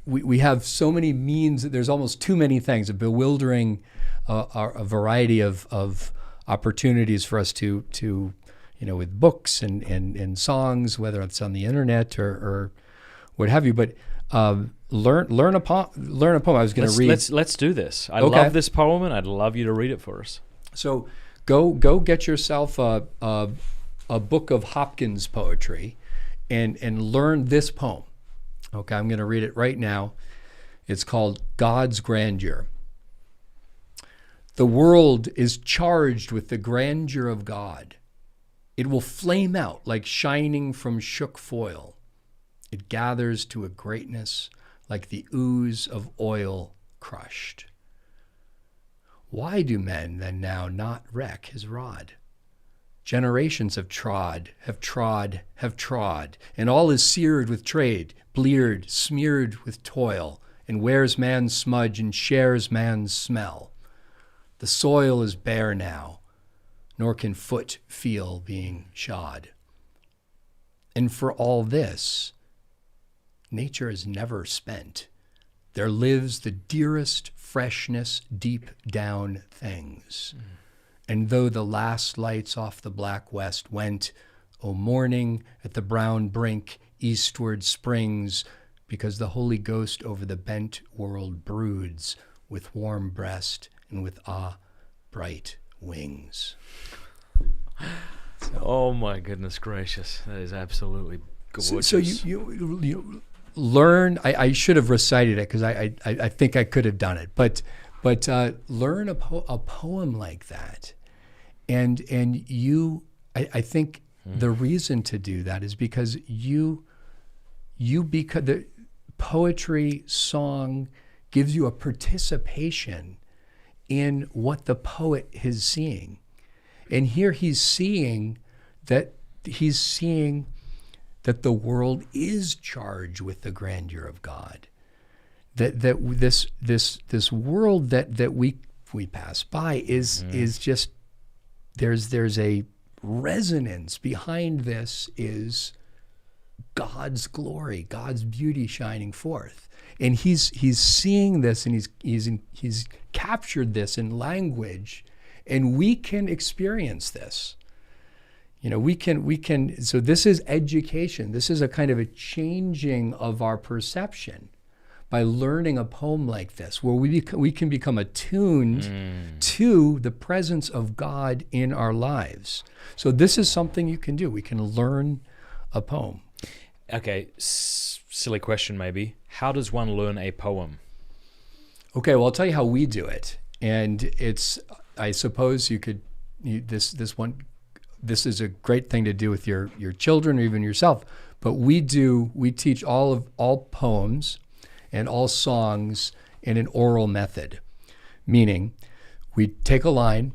we have so many means. There's almost too many things. A bewildering a variety of opportunities for us to with books and songs, whether it's on the internet or what have you. But learn a poem. I was going to read. Let's do this. I love this poem, and I'd love you to read it for us. So go get yourself a book of Hopkins poetry, and learn this poem. Okay, I'm going to read it right now. It's called God's Grandeur. The world is charged with the grandeur of God. It will flame out like shining from shook foil. It gathers to a greatness like the ooze of oil crushed. Why do men then now not wreck his rod? Generations have trod, and all is seared with trade, bleared, smeared with toil, and wears man's smudge and shares man's smell. The soil is bare now, nor can foot feel being shod. And for all this, nature is never spent. There lives the dearest freshness deep down things. And though the last lights off the black west went, O morning at the brown brink eastward springs, because the Holy Ghost over the bent world broods with warm breast and with bright wings. Oh my goodness gracious, that is absolutely gorgeous. So you learn. I should have recited it because I think I could have done it, but learn a poem like that, and you. I think the reason to do that is because you because the poetry song gives you a participation in what the poet is seeing. And here he's seeing that the world is charged with the grandeur of God. That this world that we pass by is just there's a resonance behind this is God's glory, God's beauty shining forth. And he's seeing this, and he's captured this in language, and we can experience this. We can. So this is education. This is a kind of a changing of our perception by learning a poem like this, where we can become attuned to the presence of God in our lives. So this is something you can do. We can learn a poem. Okay, silly question maybe. How does one learn a poem? Okay, well, I'll tell you how we do it. And I suppose this is a great thing to do with your children or even yourself. But we teach all poems and all songs in an oral method, meaning we take a line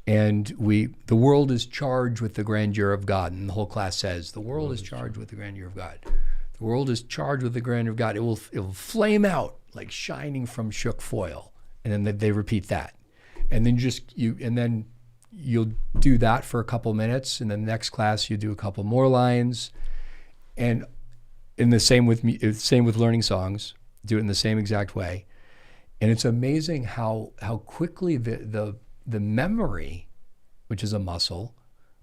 and the world is charged with the grandeur of God. And the whole class says, the world is charged with the grandeur of God. The world is charged with the grandeur of God. It will flame out like shining from shook foil. And then they repeat that. And then you'll do that for a couple minutes. And then the next class you do a couple more lines. And the same with learning songs, do it in the same exact way. And it's amazing how quickly the memory, which is a muscle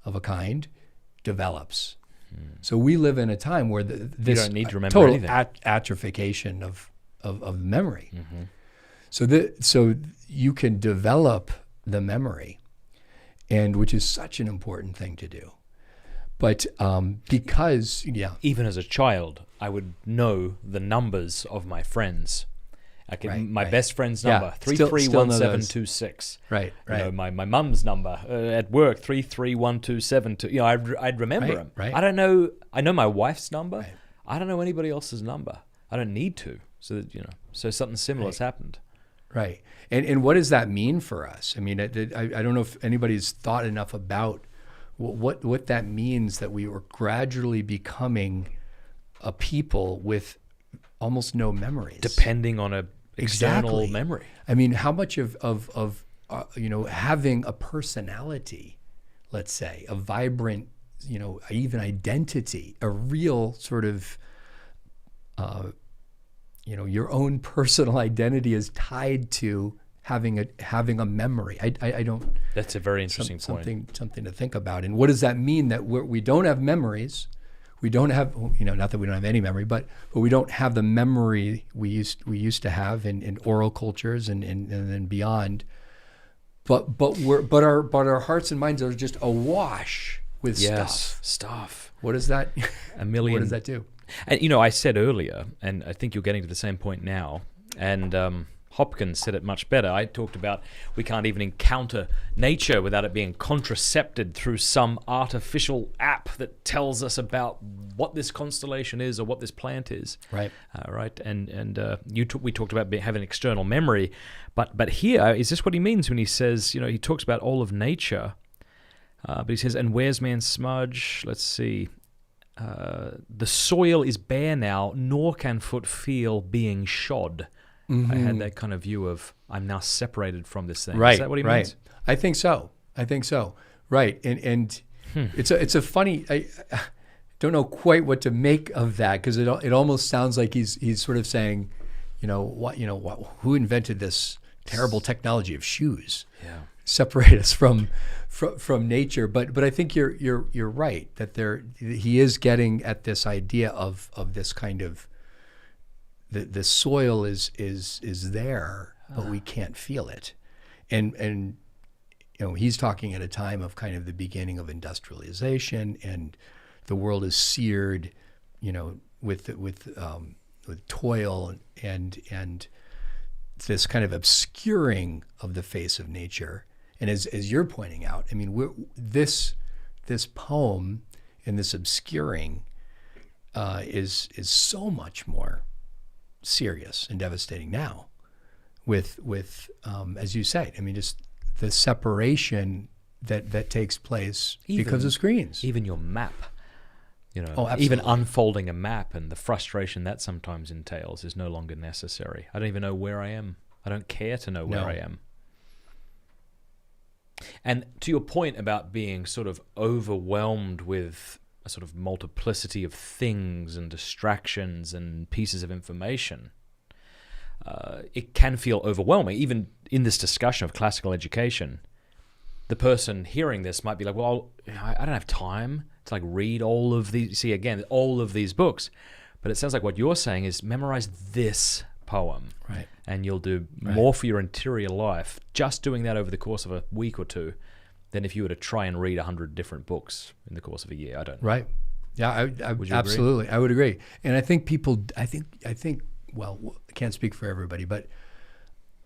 of a kind, develops. So we live in a time where this you don't need to remember total anything. atrophication of memory. So you can develop the memory, and which is such an important thing to do. But because even as a child, I would know the numbers of my friends. My best friend's number, 331726. Right. My mum's number at work, 331272. I'd remember them. Right. I don't know. I know my wife's number. Right. I don't know anybody else's number. I don't need to. So so something similar has happened. Right. And what does that mean for us? I mean, I don't know if anybody's thought enough about what that means, that we were gradually becoming a people with almost no memories, depending on a external memory. I mean, how much of having a personality, let's say, a vibrant, even identity, a real sort of, your own personal identity is tied to having a memory. I don't. That's a very interesting point. Something to think about. And what does that mean that we don't have memories? We don't have, not that we don't have any memory, but we don't have the memory we used to have in oral cultures and then beyond. But our hearts and minds are just awash with stuff. What is that? A million. What does that do? And I said earlier, and I think you're getting to the same point now, and Hopkins said it much better. I talked about we can't even encounter nature without it being contracepted through some artificial app that tells us about what this constellation is or what this plant is. Right. Right. And we talked about having external memory, but here is this what he means when he says, he talks about all of nature, but he says, and where's man's smudge? Let's see. The soil is bare now, nor can foot feel being shod. Mm-hmm. I had that kind of view of I'm now separated from this thing. Right, is that what he means? I think so. Right, and it's a funny. I don't know quite what to make of that, because it almost sounds like he's sort of saying, who invented this terrible technology of shoes? Yeah, separate us from nature. But I think you're right that he is getting at this idea of this kind of. The soil is there, but we can't feel it, and he's talking at a time of kind of the beginning of industrialization, and the world is seared, with toil and this kind of obscuring of the face of nature. And as you're pointing out, I mean, this poem and this obscuring is so much more serious and devastating now, with as you say, I mean, just the separation that takes place because of screens. Even your map, absolutely. Even unfolding a map and the frustration that sometimes entails is no longer necessary. I don't even know where I am. I don't care to know where I am. And to your point about being sort of overwhelmed with a sort of multiplicity of things and distractions and pieces of information, it can feel overwhelming. Even in this discussion of classical education, the person hearing this might be like, well, I don't have time to read all of these books. But it sounds like what you're saying is memorize this poem. Right. And you'll do more for your interior life just doing that over the course of a week or two than if you were to try and read 100 different books in the course of a year. I don't know. Right. Yeah, Would you absolutely. agree? I would agree. And I think people, well, I can't speak for everybody, but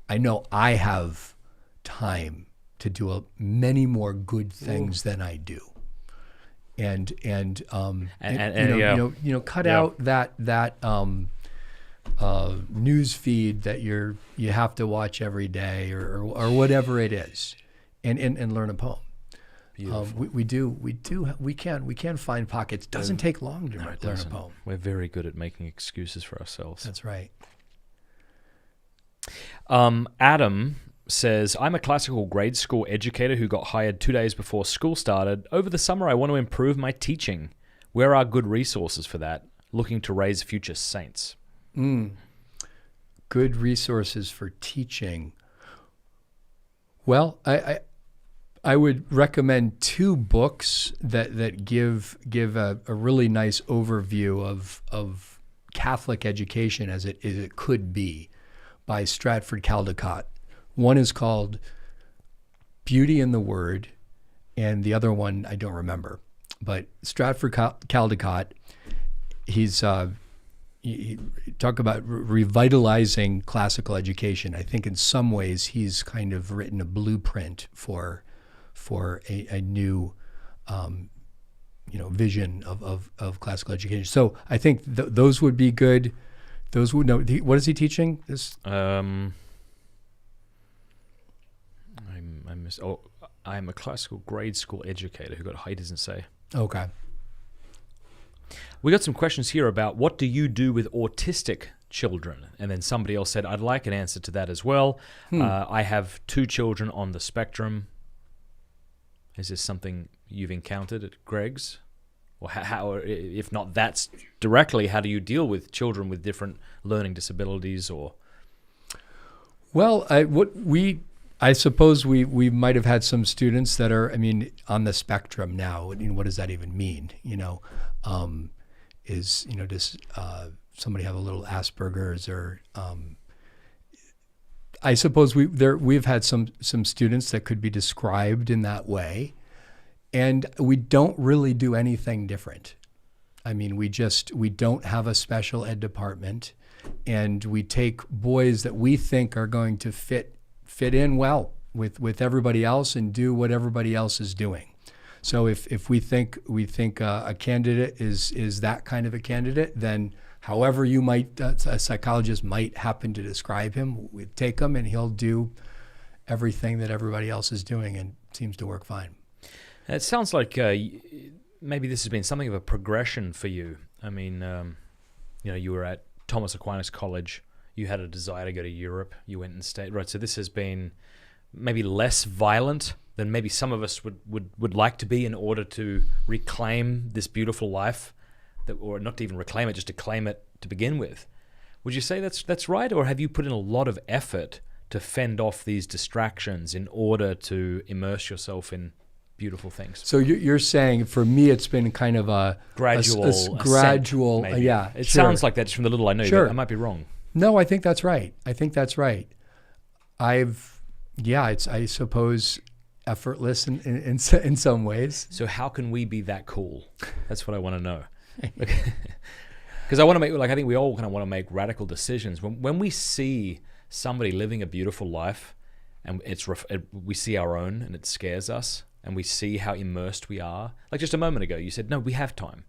I know I have time to do many more good things than I do. And cut out that news feed that you have to watch every day or whatever it is, and learn a poem. We can find pockets. Doesn't take long to learn a poem. We're very good at making excuses for ourselves. That's right. Adam says, I'm a classical grade school educator who got hired 2 days before school started. Over the summer, I want to improve my teaching. Where are good resources for that? Looking to raise future saints. Good resources for teaching. Well, I would recommend 2 books that give a really nice overview of Catholic education as it could be, by Stratford Caldecott. One is called Beauty in the Word, and the other one I don't remember. But Stratford Caldecott, he talk about revitalizing classical education. I think in some ways he's kind of written a blueprint for a new vision of classical education. So I think those would be good. Those would know. What is he teaching? I'm a classical grade school educator who got hired, doesn't say. Okay. We got some questions here about what do you do with autistic children? And then somebody else said, I'd like an answer to that as well. I have 2 children on the spectrum. Is this something you've encountered at Greg's? Or how, if not that's directly, how do you deal with children with different learning disabilities? Or well, I suppose we might have had some students that are, on the spectrum now. What does that even mean? Does somebody have a little Asperger's or? I suppose we've had some students that could be described in that way, and we don't really do anything different. We don't have a special ed department, and we take boys that we think are going to fit in well with everybody else and do what everybody else is doing. So if we think a candidate is that kind of a candidate, then however you might, a psychologist might happen to describe him, we take him and he'll do everything that everybody else is doing, and seems to work fine. It sounds like maybe this has been something of a progression for you. You were at Thomas Aquinas College. You had a desire to go to Europe. You went and stayed. Right, so this has been maybe less violent than maybe some of us would like to be in order to reclaim this beautiful life, or not to even reclaim it, just to claim it to begin with. Would you say that's right, or have you put in a lot of effort to fend off these distractions in order to immerse yourself in beautiful things? So you're saying, for me, it's been kind of a gradual, ascent, yeah. It sounds like that just from the little I know. Sure. But I might be wrong. No, I think that's right. I suppose effortless in some ways. So how can we be that cool? That's what I want to know. Because I want to make, like, I think we all kind of want to make radical decisions. When we see somebody living a beautiful life, and we see our own, and it scares us, and we see how immersed we are. Like just a moment ago, you said, no, we have time.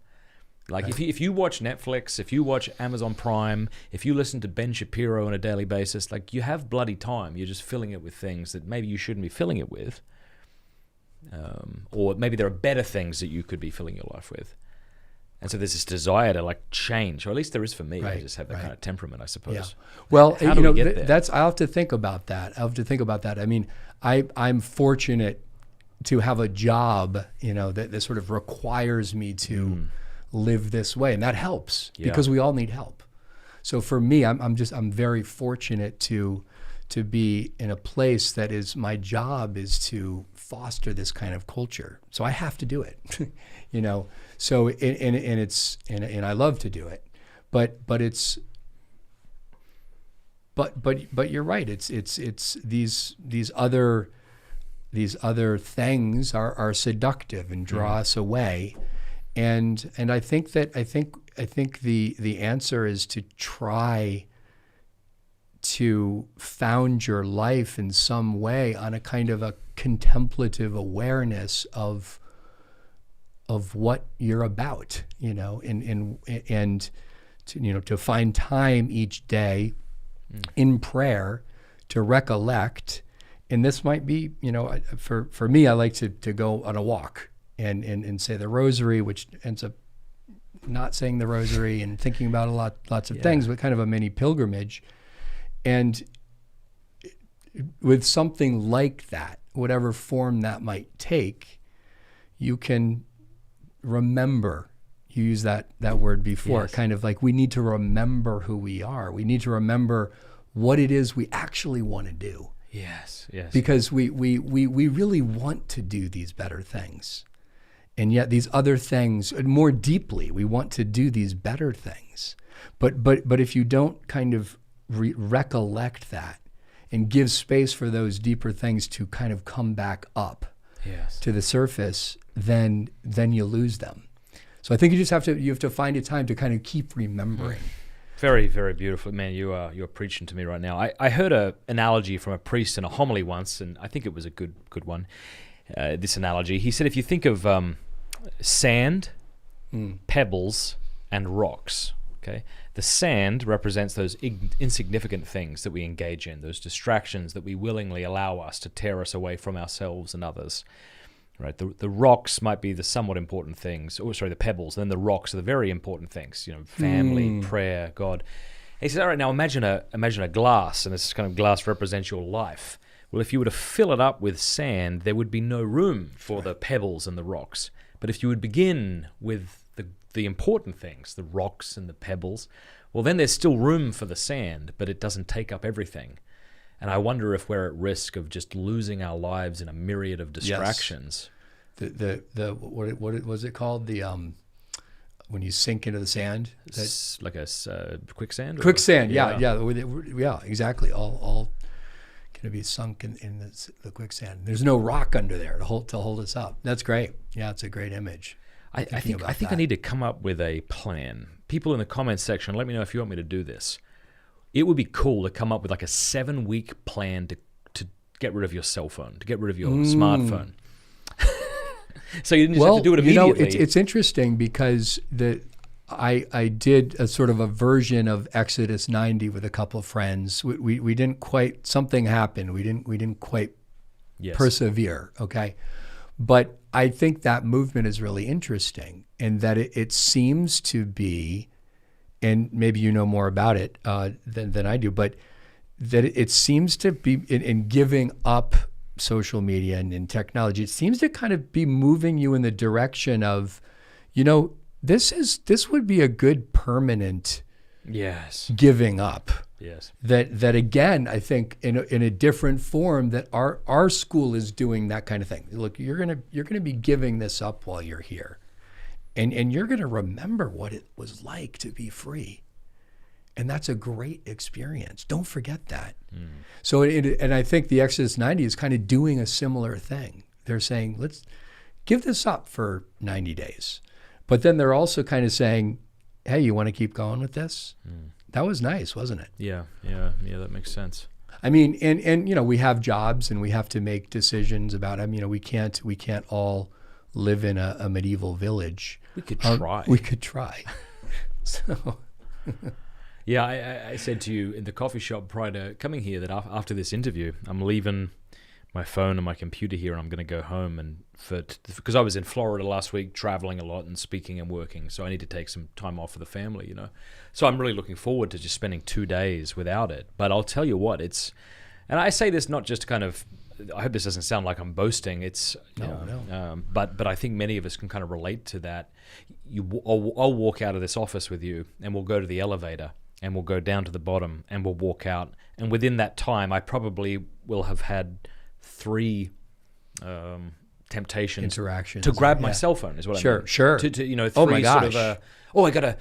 Like right. if you watch Netflix, if you watch Amazon Prime, if you listen to Ben Shapiro on a daily basis, like you have bloody time. You're just filling it with things that maybe you shouldn't be filling it with. Or maybe there are better things that you could be filling your life with. And so there's this desire to like change, or at least there is for me. Right, I just have that kind of temperament, I suppose. Yeah. Well, how do we get there? I'll have to think about that. I mean, I'm fortunate to have a job, that sort of requires me to live this way, and that helps because we all need help. So for me, I'm very fortunate to be in a place that is my job is to foster this kind of culture. So I have to do it, So and I love to do it, but you're right. It's these other things are seductive and draw us away, and I think the answer is to try to found your life in some way on a kind of a contemplative awareness of what you're about, and to find time each day in prayer to recollect. And this might be, for me, I like to go on a walk and say the rosary, which ends up not saying the rosary and thinking about lots of things, but kind of a mini pilgrimage. And with something like that, whatever form that might take, you can remember. You used that word before, kind of like we need to remember who we are. We need to remember what it is we actually want to do. Yes. Because we really want to do these better things. And yet these other things, more deeply, we want to do these better things. But if you don't kind of recollect that and give space for those deeper things to kind of come back up to the surface, then you lose them. So I think you have to find a time to kind of keep remembering. Very, very beautiful. Man, you're preaching to me right now. I heard an analogy from a priest in a homily once, and I think it was a good one. This analogy, he said, if you think of sand, pebbles, and rocks, okay, the sand represents those insignificant things that we engage in, those distractions that we willingly allow us to tear us away from ourselves and others. Right, the rocks might be the somewhat important things. The pebbles. Then the rocks are the very important things. Family, prayer, God. He says, all right, now imagine a glass, and this kind of glass represents your life. Well, if you were to fill it up with sand, there would be no room for the pebbles and the rocks. But if you would begin with the important things, the rocks and the pebbles, well, then there's still room for the sand, but it doesn't take up everything. And I wonder if we're at risk of just losing our lives in a myriad of distractions. Yes. What was it called? When you sink into the sand? It's like a quicksand? Quicksand, yeah, exactly. All going to be sunk in the quicksand. There's no rock under there to hold us up. That's great. Yeah, it's a great image. I think I need to come up with a plan. People in the comments section, let me know if you want me to do this. It would be cool to come up with like a 7-week plan to get rid of your cell phone, to get rid of your smartphone. So you didn't just have to do it immediately. It's interesting because I did a sort of a version of Exodus 90 with a couple of friends. We didn't quite, something happened. We didn't quite persevere, okay? But I think that movement is really interesting in that it seems to be, and maybe you know more about it than I do, but that it seems to be in giving up social media and technology, it seems to kind of be moving you in the direction of, this would be a good permanent giving up. Yes. That again, I think in a different form that our school is doing that kind of thing. Look, you're gonna be giving this up while you're here. And you're going to remember what it was like to be free. And that's a great experience. Don't forget that. So, and I think the Exodus 90 is kind of doing a similar thing. they're saying, let's give this up for 90 days. But then they're also kind of saying, hey, you want to keep going with this? That was nice, wasn't it? Yeah, that makes sense. I mean, and we have jobs and we have to make decisions about them. We can't all live in a medieval village. We could try. We could try. So, yeah, I said to you in the coffee shop prior to coming here that after this interview, I'm leaving my phone and my computer here, and I'm going to go home and because I was in Florida last week, traveling a lot and speaking and working, so I need to take some time off for the family, So I'm really looking forward to just spending 2 days without it. But I'll tell you what, and I say this not just kind of, I hope this doesn't sound like I'm boasting. It's No. But I think many of us can kind of relate to that. I'll walk out of this office with you, and we'll go to the elevator, and we'll go down to the bottom, and we'll walk out. And within that time, I probably will have had 3 temptations, interactions to grab my cell phone is what I mean. Sure. To 3 Oh my sort gosh. of I gotta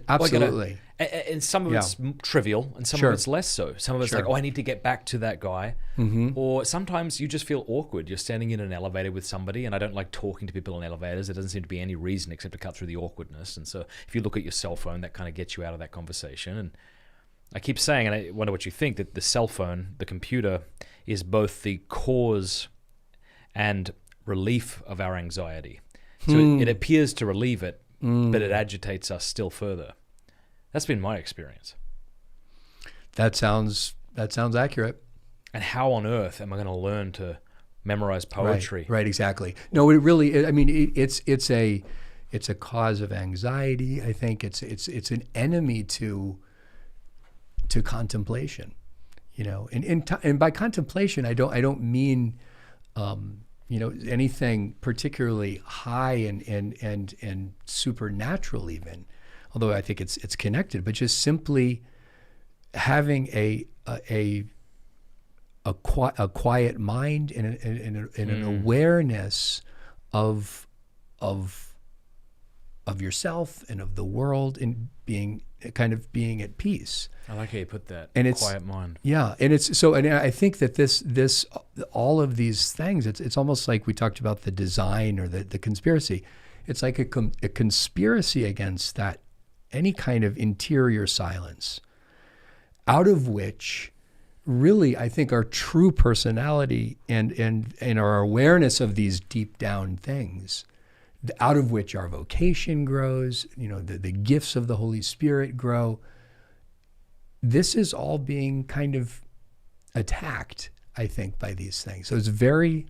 Absolutely. and some of it's trivial, and some of it's less so. Some of it's like, I need to get back to that guy. Or sometimes you just feel awkward. You're standing in an elevator with somebody, and I don't like talking to people in elevators. There doesn't seem to be any reason except to cut through the awkwardness. And so if you look at your cell phone, that kind of gets you out of that conversation. And I keep saying, and I wonder what you think, that the cell phone, the computer, is both the cause and relief of our anxiety. So it appears to relieve it, but it agitates us still further. That's been my experience. That sounds accurate. And how on earth am I going to learn to memorize poetry? Right, exactly. No, it really. I mean, it's a cause of anxiety. I think it's an enemy to contemplation. And by contemplation, I don't mean anything particularly high and supernatural even, although I think it's connected, but just simply having a quiet mind and an awareness of yourself and of the world, and being at peace. I like how you put that. And it's quiet mind. Yeah, and it's so. And I think that this all of these things. It's almost like we talked about the design or the conspiracy. It's like a conspiracy against that, any kind of interior silence, out of which, really, I think our true personality and our awareness of these deep down things, out of which our vocation grows. The gifts of the Holy Spirit grow. This is all being kind of attacked, I think, by these things. So it's very,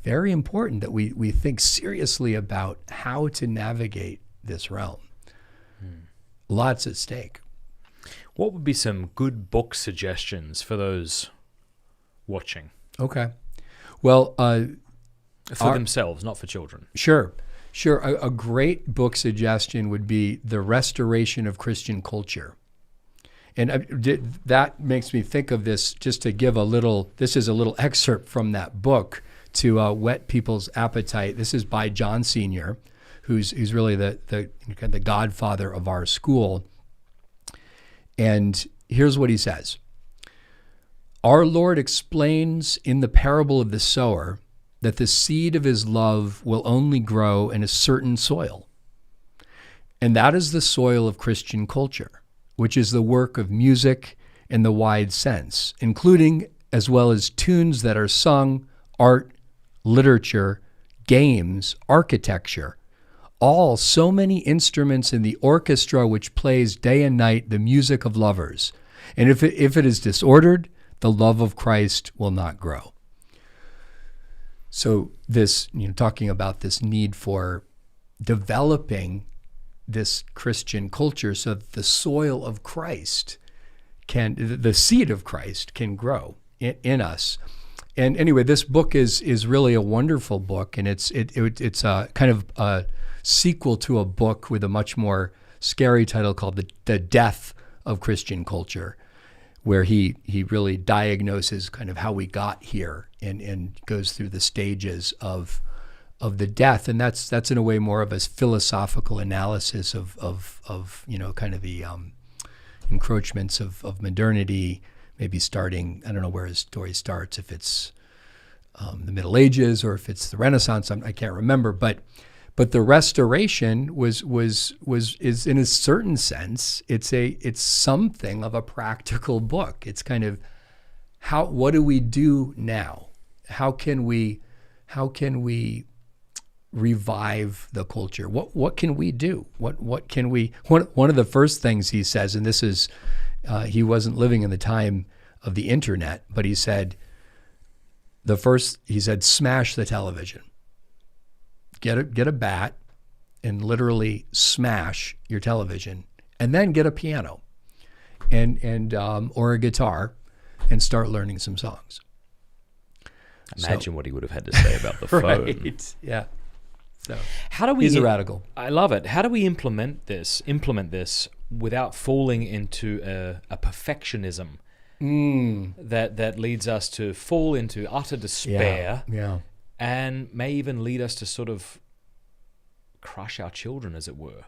very important that we think seriously about how to navigate this realm. Lots at stake. What would be some good book suggestions for those watching? Okay. Well, for themselves, not for children. Sure. A great book suggestion would be The Restoration of Christian Culture. And that makes me think of this, just to give this is a little excerpt from that book to whet people's appetite. This is by John Sr., who's really the godfather of our school. And here's what he says. Our Lord explains in the parable of the sower that the seed of his love will only grow in a certain soil. And that is the soil of Christian culture, which is the work of music in the wide sense, including as well as tunes that are sung, art, literature, games, architecture, all so many instruments in the orchestra which plays day and night the music of lovers. And if it is disordered, the love of Christ will not grow. So this, talking about this need for developing this Christian culture so that the soil of Christ the seed of Christ can grow in us. And anyway, this book is really a wonderful book, and it's a kind of a sequel to a book with a much more scary title called The Death of Christian Culture, where he really diagnoses kind of how we got here and goes through the stages of the death. And that's in a way more of a philosophical analysis of kind of the encroachments of modernity, maybe starting, I don't know where his story starts, if it's the Middle Ages or if it's the Renaissance. I can't remember, but the Restoration is in a certain sense, it's something of a practical book. It's kind of what do we do now? How can we revive the culture? What can we do? What can we? One of the first things he says, and this is he wasn't living in the time of the internet, but he said smash the television. Get a bat and literally smash your television, and then get a piano and or a guitar and start learning some songs. Imagine what he would have had to say about the phone. Right. Yeah. So how do we? He's a radical. I love it. How do we implement this without falling into a perfectionism that leads us to fall into utter despair? Yeah. And may even lead us to sort of crush our children, as it were.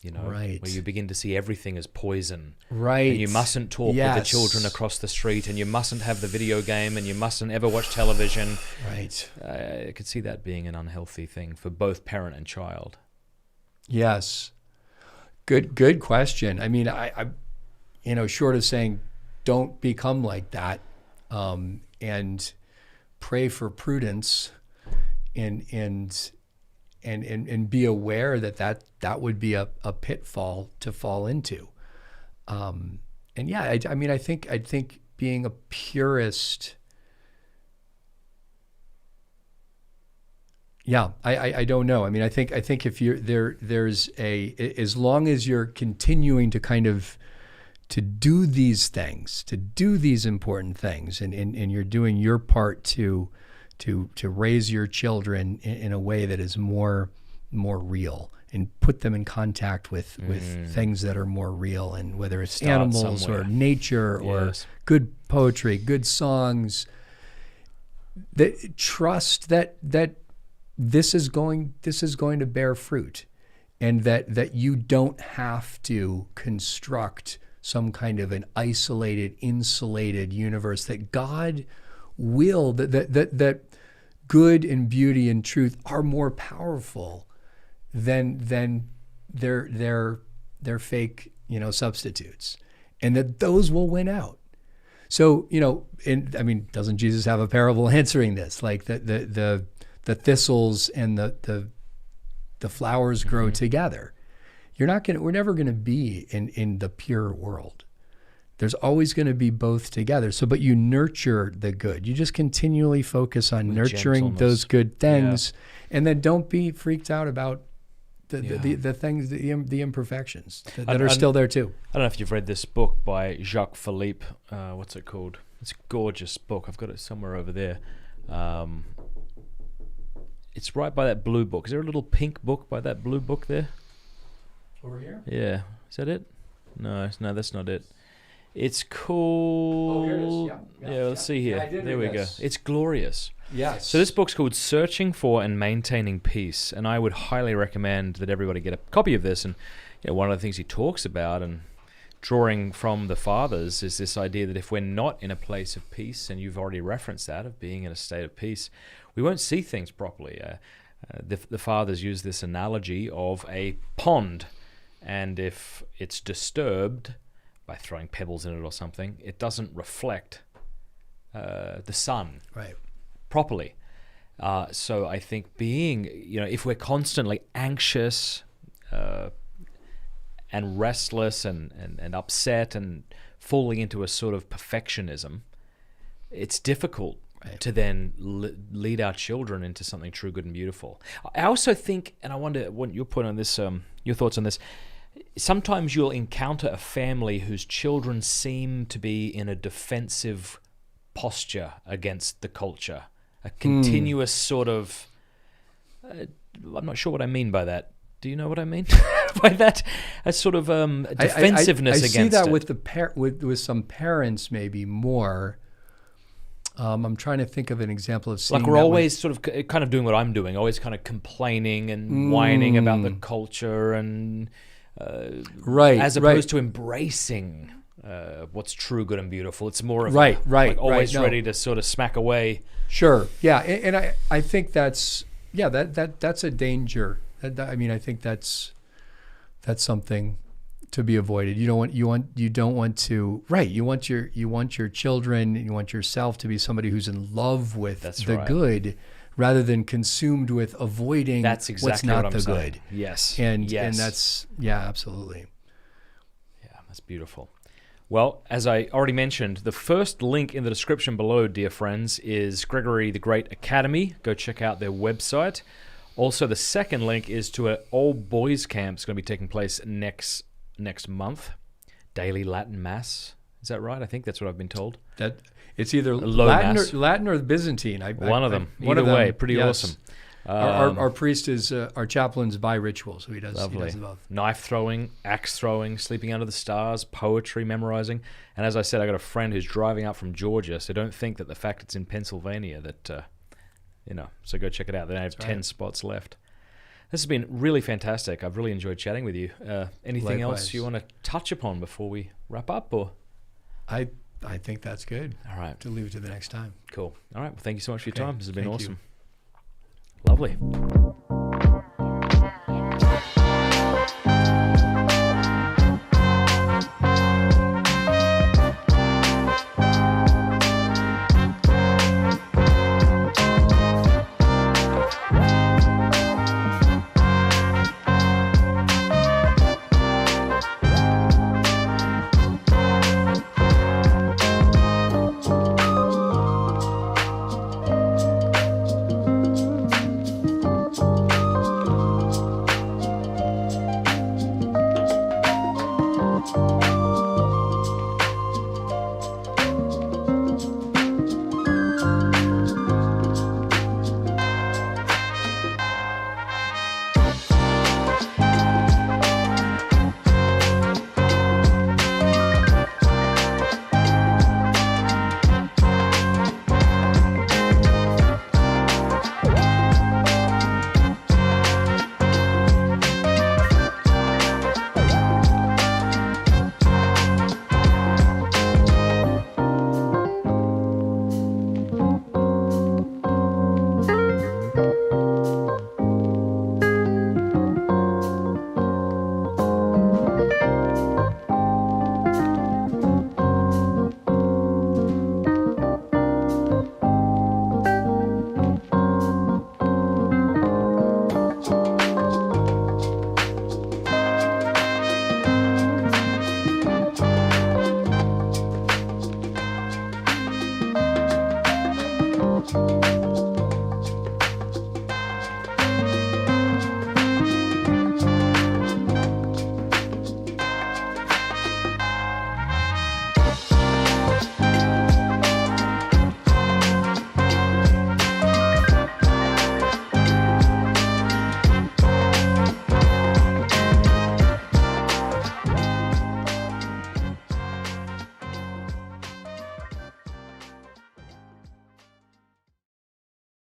Right. Where you begin to see everything as poison. Right. And you mustn't talk with the children across the street, and you mustn't have the video game, and you mustn't ever watch television. Right. I could see that being an unhealthy thing for both parent and child. Yes. Good question. I mean, I short of saying don't become like that, and pray for prudence, and be aware that would be a pitfall to fall into. And yeah, I think being a purist. Yeah, I don't know. I mean, I think if you're there's as long as you're continuing to kind of to do these things, to do these important things, and you're doing your part to raise your children in a way that is more real and put them in contact with things that are more real, and whether it's animals or nature or good poetry, good songs, that trust that this is going to bear fruit, and that you don't have to construct some kind of an isolated, insulated universe, that God will, that good and beauty and truth are more powerful than their fake, substitutes, and that those will win out. So, doesn't Jesus have a parable answering this? Like the thistles and the flowers grow together. We're never going to be in the pure world. There's always going to be both together. So, but you nurture the good. You just continually focus on with nurturing gentleness. Those good things, and then don't be freaked out about the things, the imperfections that are still there too. I don't know if you've read this book by Jacques Philippe. What's it called? It's a gorgeous book. I've got it somewhere over there. It's right by that blue book. Is there a little pink book by that blue book there? Over here? Yeah. Is that it? No, that's not it. It's called... Oh, here it is. Yeah, let's see here. Yeah, there we go. It's glorious. Yes. So this book's called Searching for and Maintaining Peace, and I would highly recommend that everybody get a copy of this. And one of the things he talks about, and drawing from the fathers, is this idea that if we're not in a place of peace, and you've already referenced that, of being in a state of peace, we won't see things properly. The fathers use this analogy of a pond, and if it's disturbed by throwing pebbles in it or something, it doesn't reflect the sun properly. So I think being, if we're constantly anxious and restless and upset and falling into a sort of perfectionism, it's difficult to then lead our children into something true, good, and beautiful. I also think, and I wonder what your point on this, your thoughts on this. Sometimes you'll encounter a family whose children seem to be in a defensive posture against the culture, a continuous sort of, I'm not sure what I mean by that. Do you know what I mean by that? A sort of defensiveness against it. I see that with some parents maybe more. I'm trying to think of an example of seeing like we're always sort of kind of doing what I'm doing, always kind of complaining and whining about the culture and as opposed to embracing what's true, good, and beautiful. It's more of Right, like always right, no. ready to sort of smack away. Sure. Yeah. And I think that's a danger. I mean, I think that's something to be avoided. You don't want to, right. You want your children, you want yourself to be somebody who's in love with the good rather than consumed with avoiding That's exactly what's not what I'm the saying. good. Yes. And yes. that's, yeah, absolutely. Yeah, that's beautiful. Well, as I already mentioned, the first link in the description below, dear friends, is Gregory the Great Academy. Go check out their website. Also, the second link is to an all-boys camp. It's going to be taking place next month. Daily Latin Mass. Is that right? I think that's what I've been told. That it's either Mass. Latin or Byzantine. One of them. Either way, pretty yes. awesome. Our priest is our chaplain's bi ritual, so he does both. Knife throwing, axe throwing, sleeping under the stars, poetry, memorizing. And as I said, I got a friend who's driving up from Georgia, so don't think that the fact it's in Pennsylvania that, so go check it out. They have 10 spots left. This has been really fantastic. I've really enjoyed chatting with you. Anything else you want to touch upon before we wrap up? Or I think that's good. All right. To leave it to the next time. Cool. All right. Well, thank you so much for your time. This has been awesome. You. Lovely.